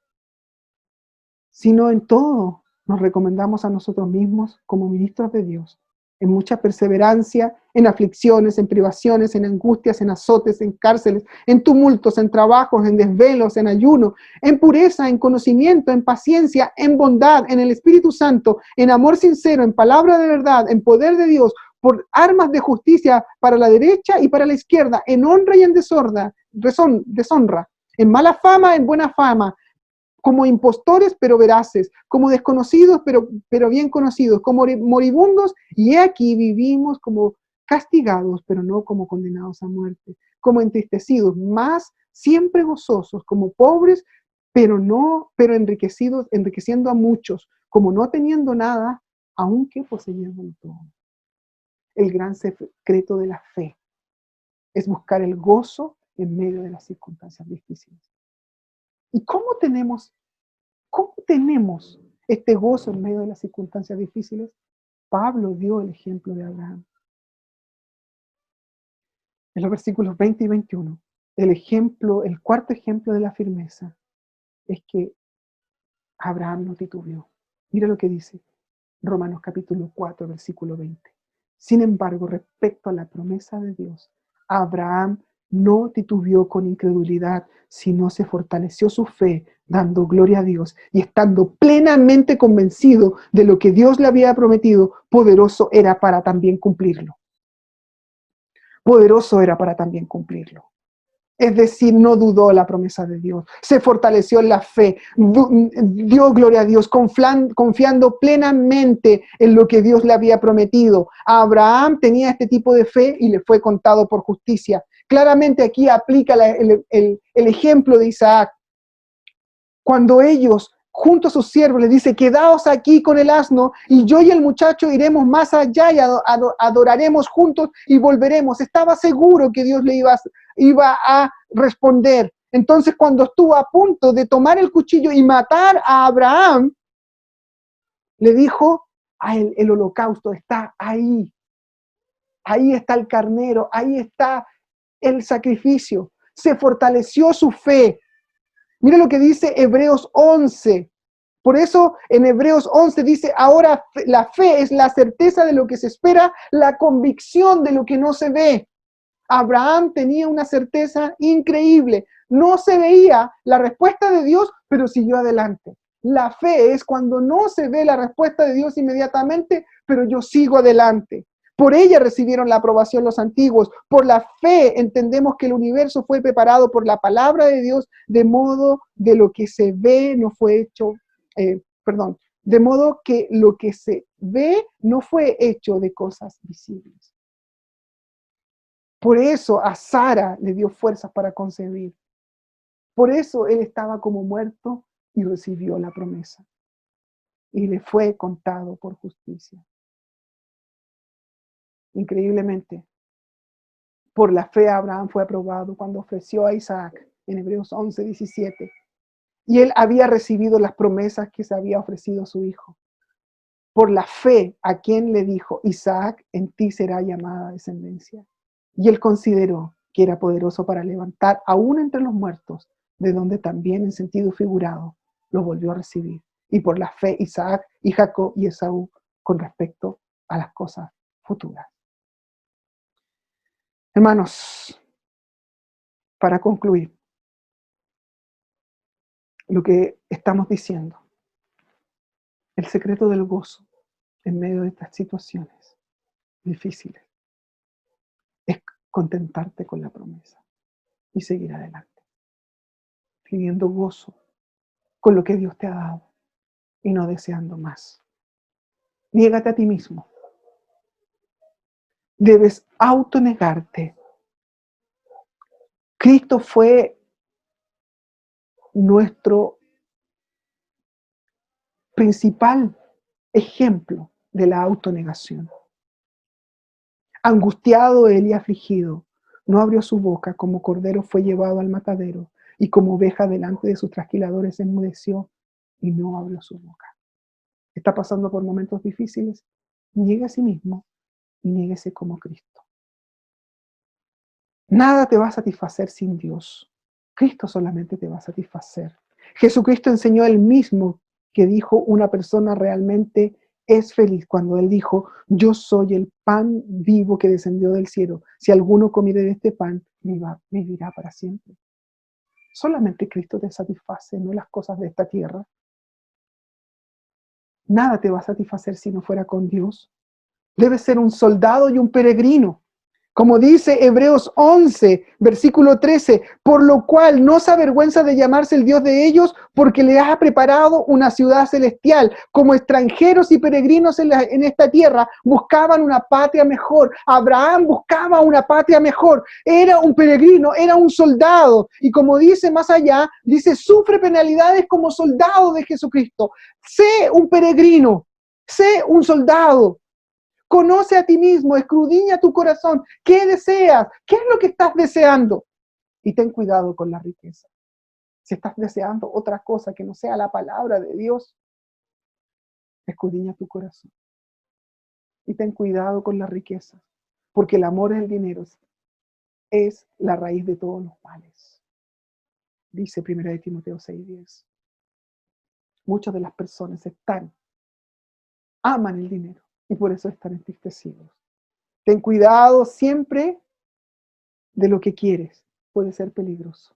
sino en todo nos recomendamos a nosotros mismos como ministros de Dios, en mucha perseverancia, en aflicciones, en privaciones, en angustias, en azotes, en cárceles, en tumultos, en trabajos, en desvelos, en ayuno, en pureza, en conocimiento, en paciencia, en bondad, en el Espíritu Santo, en amor sincero, en palabra de verdad, en poder de Dios, por armas de justicia para la derecha y para la izquierda, en honra y en deshonra, en mala fama, en buena fama, como impostores pero veraces, como desconocidos pero bien conocidos, como moribundos, y aquí vivimos como castigados, pero no como condenados a muerte, como entristecidos, más siempre gozosos, como pobres, pero enriqueciendo a muchos, como no teniendo nada, aunque poseyendo todo. El gran secreto de la fe es buscar el gozo en medio de las circunstancias difíciles. ¿Y cómo tenemos este gozo en medio de las circunstancias difíciles? Pablo dio el ejemplo de Abraham. En los versículos 20 y 21, el cuarto ejemplo de la firmeza es que Abraham no titubeó. Mira lo que dice Romanos capítulo 4, versículo 20. Sin embargo, respecto a la promesa de Dios, Abraham no titubeó con incredulidad, sino se fortaleció su fe, dando gloria a Dios y estando plenamente convencido de lo que Dios le había prometido, poderoso era para también cumplirlo. Poderoso era para también cumplirlo. Es decir, no dudó la promesa de Dios, se fortaleció en la fe, dio gloria a Dios, confiando plenamente en lo que Dios le había prometido. Abraham tenía este tipo de fe y le fue contado por justicia. Claramente aquí aplica el ejemplo de Isaac. Cuando ellos, junto a sus siervos, les dice: quedaos aquí con el asno y yo y el muchacho iremos más allá y adoraremos juntos y volveremos. Estaba seguro que Dios le iba a responder. Entonces, cuando estuvo a punto de tomar el cuchillo y matar a Abraham, le dijo: el holocausto está ahí. Ahí está el carnero, ahí está el sacrificio. Se fortaleció su fe. Mira lo que dice Hebreos 11. Por eso en Hebreos 11 dice: ahora la fe es la certeza de lo que se espera, la convicción de lo que no se ve. Abraham tenía una certeza increíble. No se veía la respuesta de Dios, pero siguió adelante. La fe es cuando no se ve la respuesta de Dios inmediatamente, pero yo sigo adelante. Por ella recibieron la aprobación los antiguos. Por la fe entendemos que el universo fue preparado por la palabra de Dios, de modo de lo que se ve no fue hecho, de modo que lo que se ve no fue hecho de cosas visibles. Por eso a Sara le dio fuerzas para concebir. Por eso él estaba como muerto y recibió la promesa. Y le fue contado por justicia. Increíblemente, por la fe Abraham fue aprobado cuando ofreció a Isaac en Hebreos 11, 17. Y él había recibido las promesas que se había ofrecido a su hijo. Por la fe, a quien le dijo: Isaac, en ti será llamada descendencia. Y él consideró que era poderoso para levantar aún entre los muertos, de donde también en sentido figurado lo volvió a recibir. y por la fe Isaac y Jacob y Esaú con respecto a las cosas futuras. Hermanos, para concluir, lo que estamos diciendo, el secreto del gozo en medio de estas situaciones difíciles es contentarte con la promesa y seguir adelante, pidiendo gozo con lo que Dios te ha dado y no deseando más. Niégate a ti mismo. Debes autonegarte. Cristo fue nuestro principal ejemplo de la autonegación. Angustiado él y afligido, no abrió su boca, como cordero fue llevado al matadero, y como oveja delante de sus trasquiladores enmudeció y no abrió su boca. Está pasando por momentos difíciles, niegue a sí mismo y niéguese como Cristo. Nada te va a satisfacer sin Dios. Cristo solamente te va a satisfacer. Jesucristo enseñó él mismo que dijo una persona realmente es feliz cuando él dijo, yo soy el pan vivo que descendió del cielo. Si alguno comiere de este pan, vivirá para siempre. Solamente Cristo te satisface, no las cosas de esta tierra. Nada te va a satisfacer si no fuera con Dios. Debes ser un soldado y un peregrino. Como dice Hebreos 11, versículo 13, por lo cual no se avergüenza de llamarse el Dios de ellos, porque le ha preparado una ciudad celestial. Como extranjeros y peregrinos en esta tierra, buscaban una patria mejor. Abraham buscaba una patria mejor. Era un peregrino, era un soldado. Y como dice más allá, dice, sufre penalidades como soldado de Jesucristo. Sé un peregrino, sé un soldado. Conoce a ti mismo, escudriña tu corazón. ¿Qué deseas? ¿Qué es lo que estás deseando? Y ten cuidado con la riqueza. Si estás deseando otra cosa que no sea la palabra de Dios, escudriña tu corazón. Y ten cuidado con la riqueza, porque el amor al dinero es la raíz de todos los males. Dice 1 Timoteo 6:10. Muchas de las personas aman el dinero y por eso están entristecidos. Ten cuidado siempre de lo que quieres, puede ser peligroso.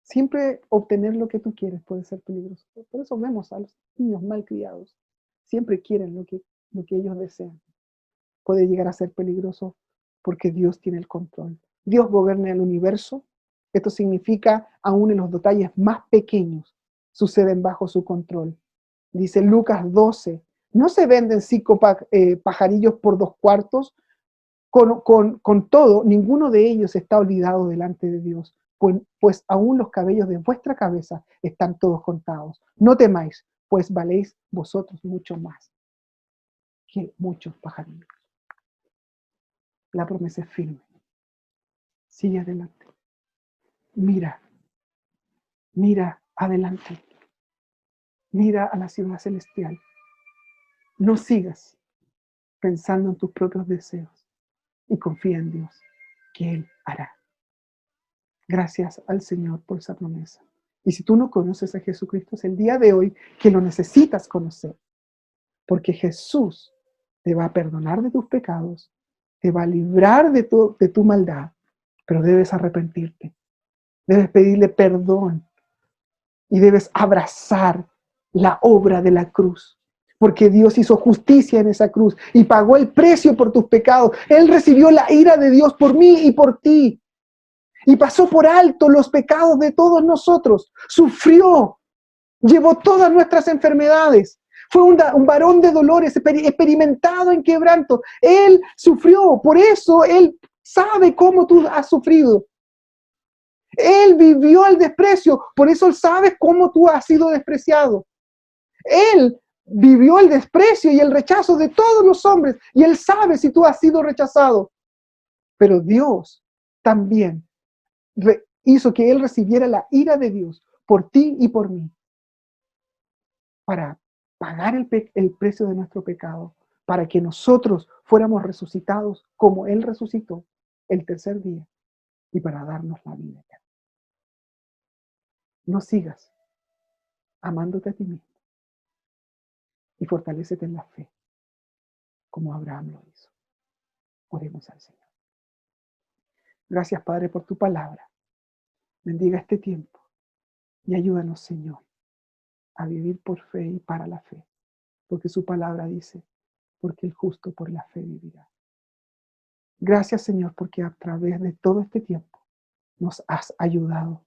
Siempre obtener lo que tú quieres puede ser peligroso. Por eso vemos a los niños mal criados. Siempre quieren lo que ellos desean. Puede llegar a ser peligroso porque Dios tiene el control. Dios gobierna el universo. Esto significa aún en los detalles más pequeños suceden bajo su control. Dice Lucas 12, ¿no se venden 5 pajarillos por 2 cuartos? Con todo, ninguno de ellos está olvidado delante de Dios, pues aún los cabellos de vuestra cabeza están todos contados. No temáis, pues valéis vosotros mucho más que muchos pajarillos. La promesa es firme. Sigue adelante. Mira adelante. Mira a la ciudad celestial. No sigas pensando en tus propios deseos y confía en Dios, que Él hará. Gracias al Señor por esa promesa. Y si tú no conoces a Jesucristo, es el día de hoy que lo necesitas conocer. Porque Jesús te va a perdonar de tus pecados, te va a librar de tu maldad, pero debes arrepentirte. Debes pedirle perdón y debes abrazar la obra de la cruz. Porque Dios hizo justicia en esa cruz y pagó el precio por tus pecados. Él recibió la ira de Dios por mí y por ti. Y pasó por alto los pecados de todos nosotros. Sufrió, llevó todas nuestras enfermedades. Fue un varón de dolores, experimentado en quebranto. Él sufrió, por eso Él sabe cómo tú has sufrido. Él vivió el desprecio, por eso Él sabe cómo tú has sido despreciado. Él vivió el desprecio y el rechazo de todos los hombres y Él sabe si tú has sido rechazado. Pero Dios también hizo que Él recibiera la ira de Dios por ti y por mí, para pagar el precio de nuestro pecado, para que nosotros fuéramos resucitados como Él resucitó el tercer día y para darnos la vida eterna. No sigas amándote a ti mismo. y fortalécete en la fe, como Abraham lo hizo. Oremos al Señor. Gracias, Padre, por tu palabra. Bendiga este tiempo y ayúdanos, Señor, a vivir por fe y para la fe, porque su palabra dice, porque el justo por la fe vivirá. Gracias, Señor, porque a través de todo este tiempo nos has ayudado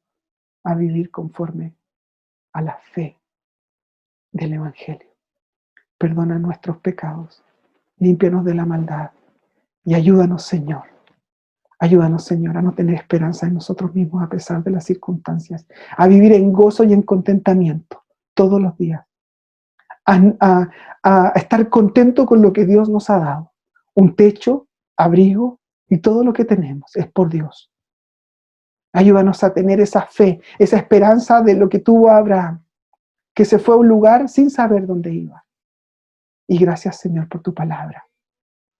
a vivir conforme a la fe del Evangelio. Perdona nuestros pecados, límpianos de la maldad y ayúdanos, Señor. Ayúdanos, Señor, a no tener esperanza en nosotros mismos a pesar de las circunstancias, a vivir en gozo y en contentamiento todos los días, a estar contento con lo que Dios nos ha dado. Un techo, abrigo y todo lo que tenemos es por Dios. Ayúdanos a tener esa fe, esa esperanza de lo que tuvo Abraham, que se fue a un lugar sin saber dónde iba. Y gracias, Señor, por tu palabra.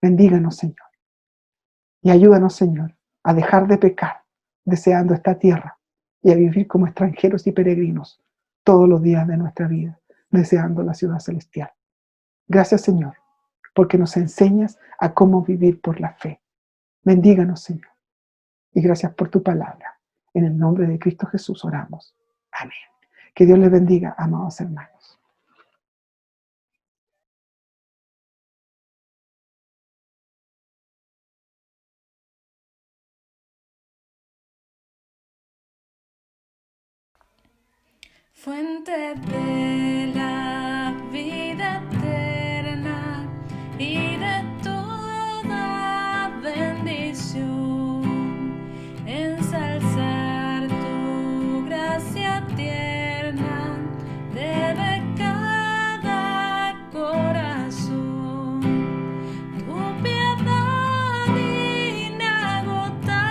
Bendíganos, Señor. Y ayúdanos, Señor, a dejar de pecar, deseando esta tierra y a vivir como extranjeros y peregrinos todos los días de nuestra vida, deseando la ciudad celestial. Gracias, Señor, porque nos enseñas a cómo vivir por la fe. Bendíganos, Señor. Y gracias por tu palabra. En el nombre de Cristo Jesús oramos. Amén. Que Dios les bendiga, amados hermanos. Fuente de la vida eterna y de toda bendición, ensalzar tu gracia tierna debe cada corazón. Tu piedad inagotable,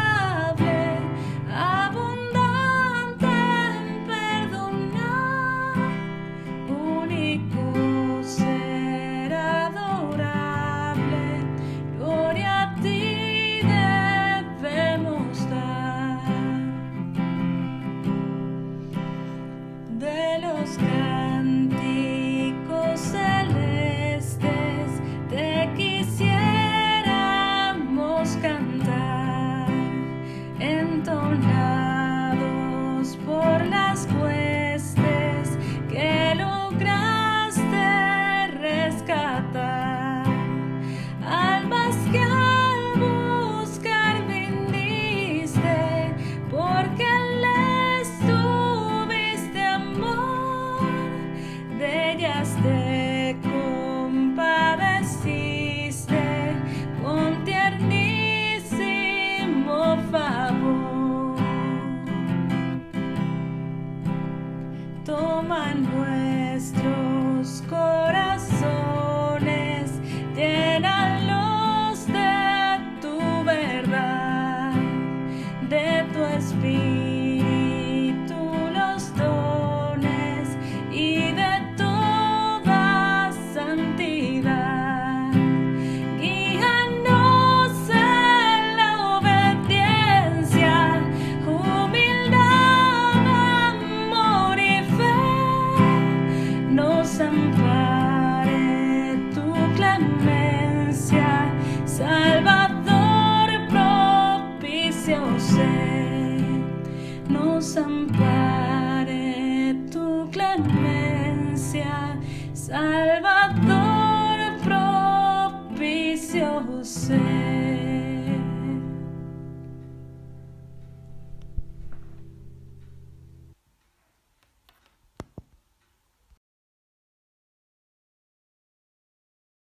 abundante en perdonar, único ser adorable, gloria a ti debemos dar. De los cánticos celestes te quisiéramos cantar, entonados por las huestes que lograste rescatar. Almas que al buscar viniste, porque les tuviste amor, de ellas te compadeciste con tiernísimo favor. Toma nuestros corazones, llénalos de tu verdad, de tu espíritu los dones y de toda santidad. Guíanos en la obediencia, humildad, amor y fe. Nos ampare tu clemencia, Salvador propicio sé. Nos ampare tu clemencia, Salvador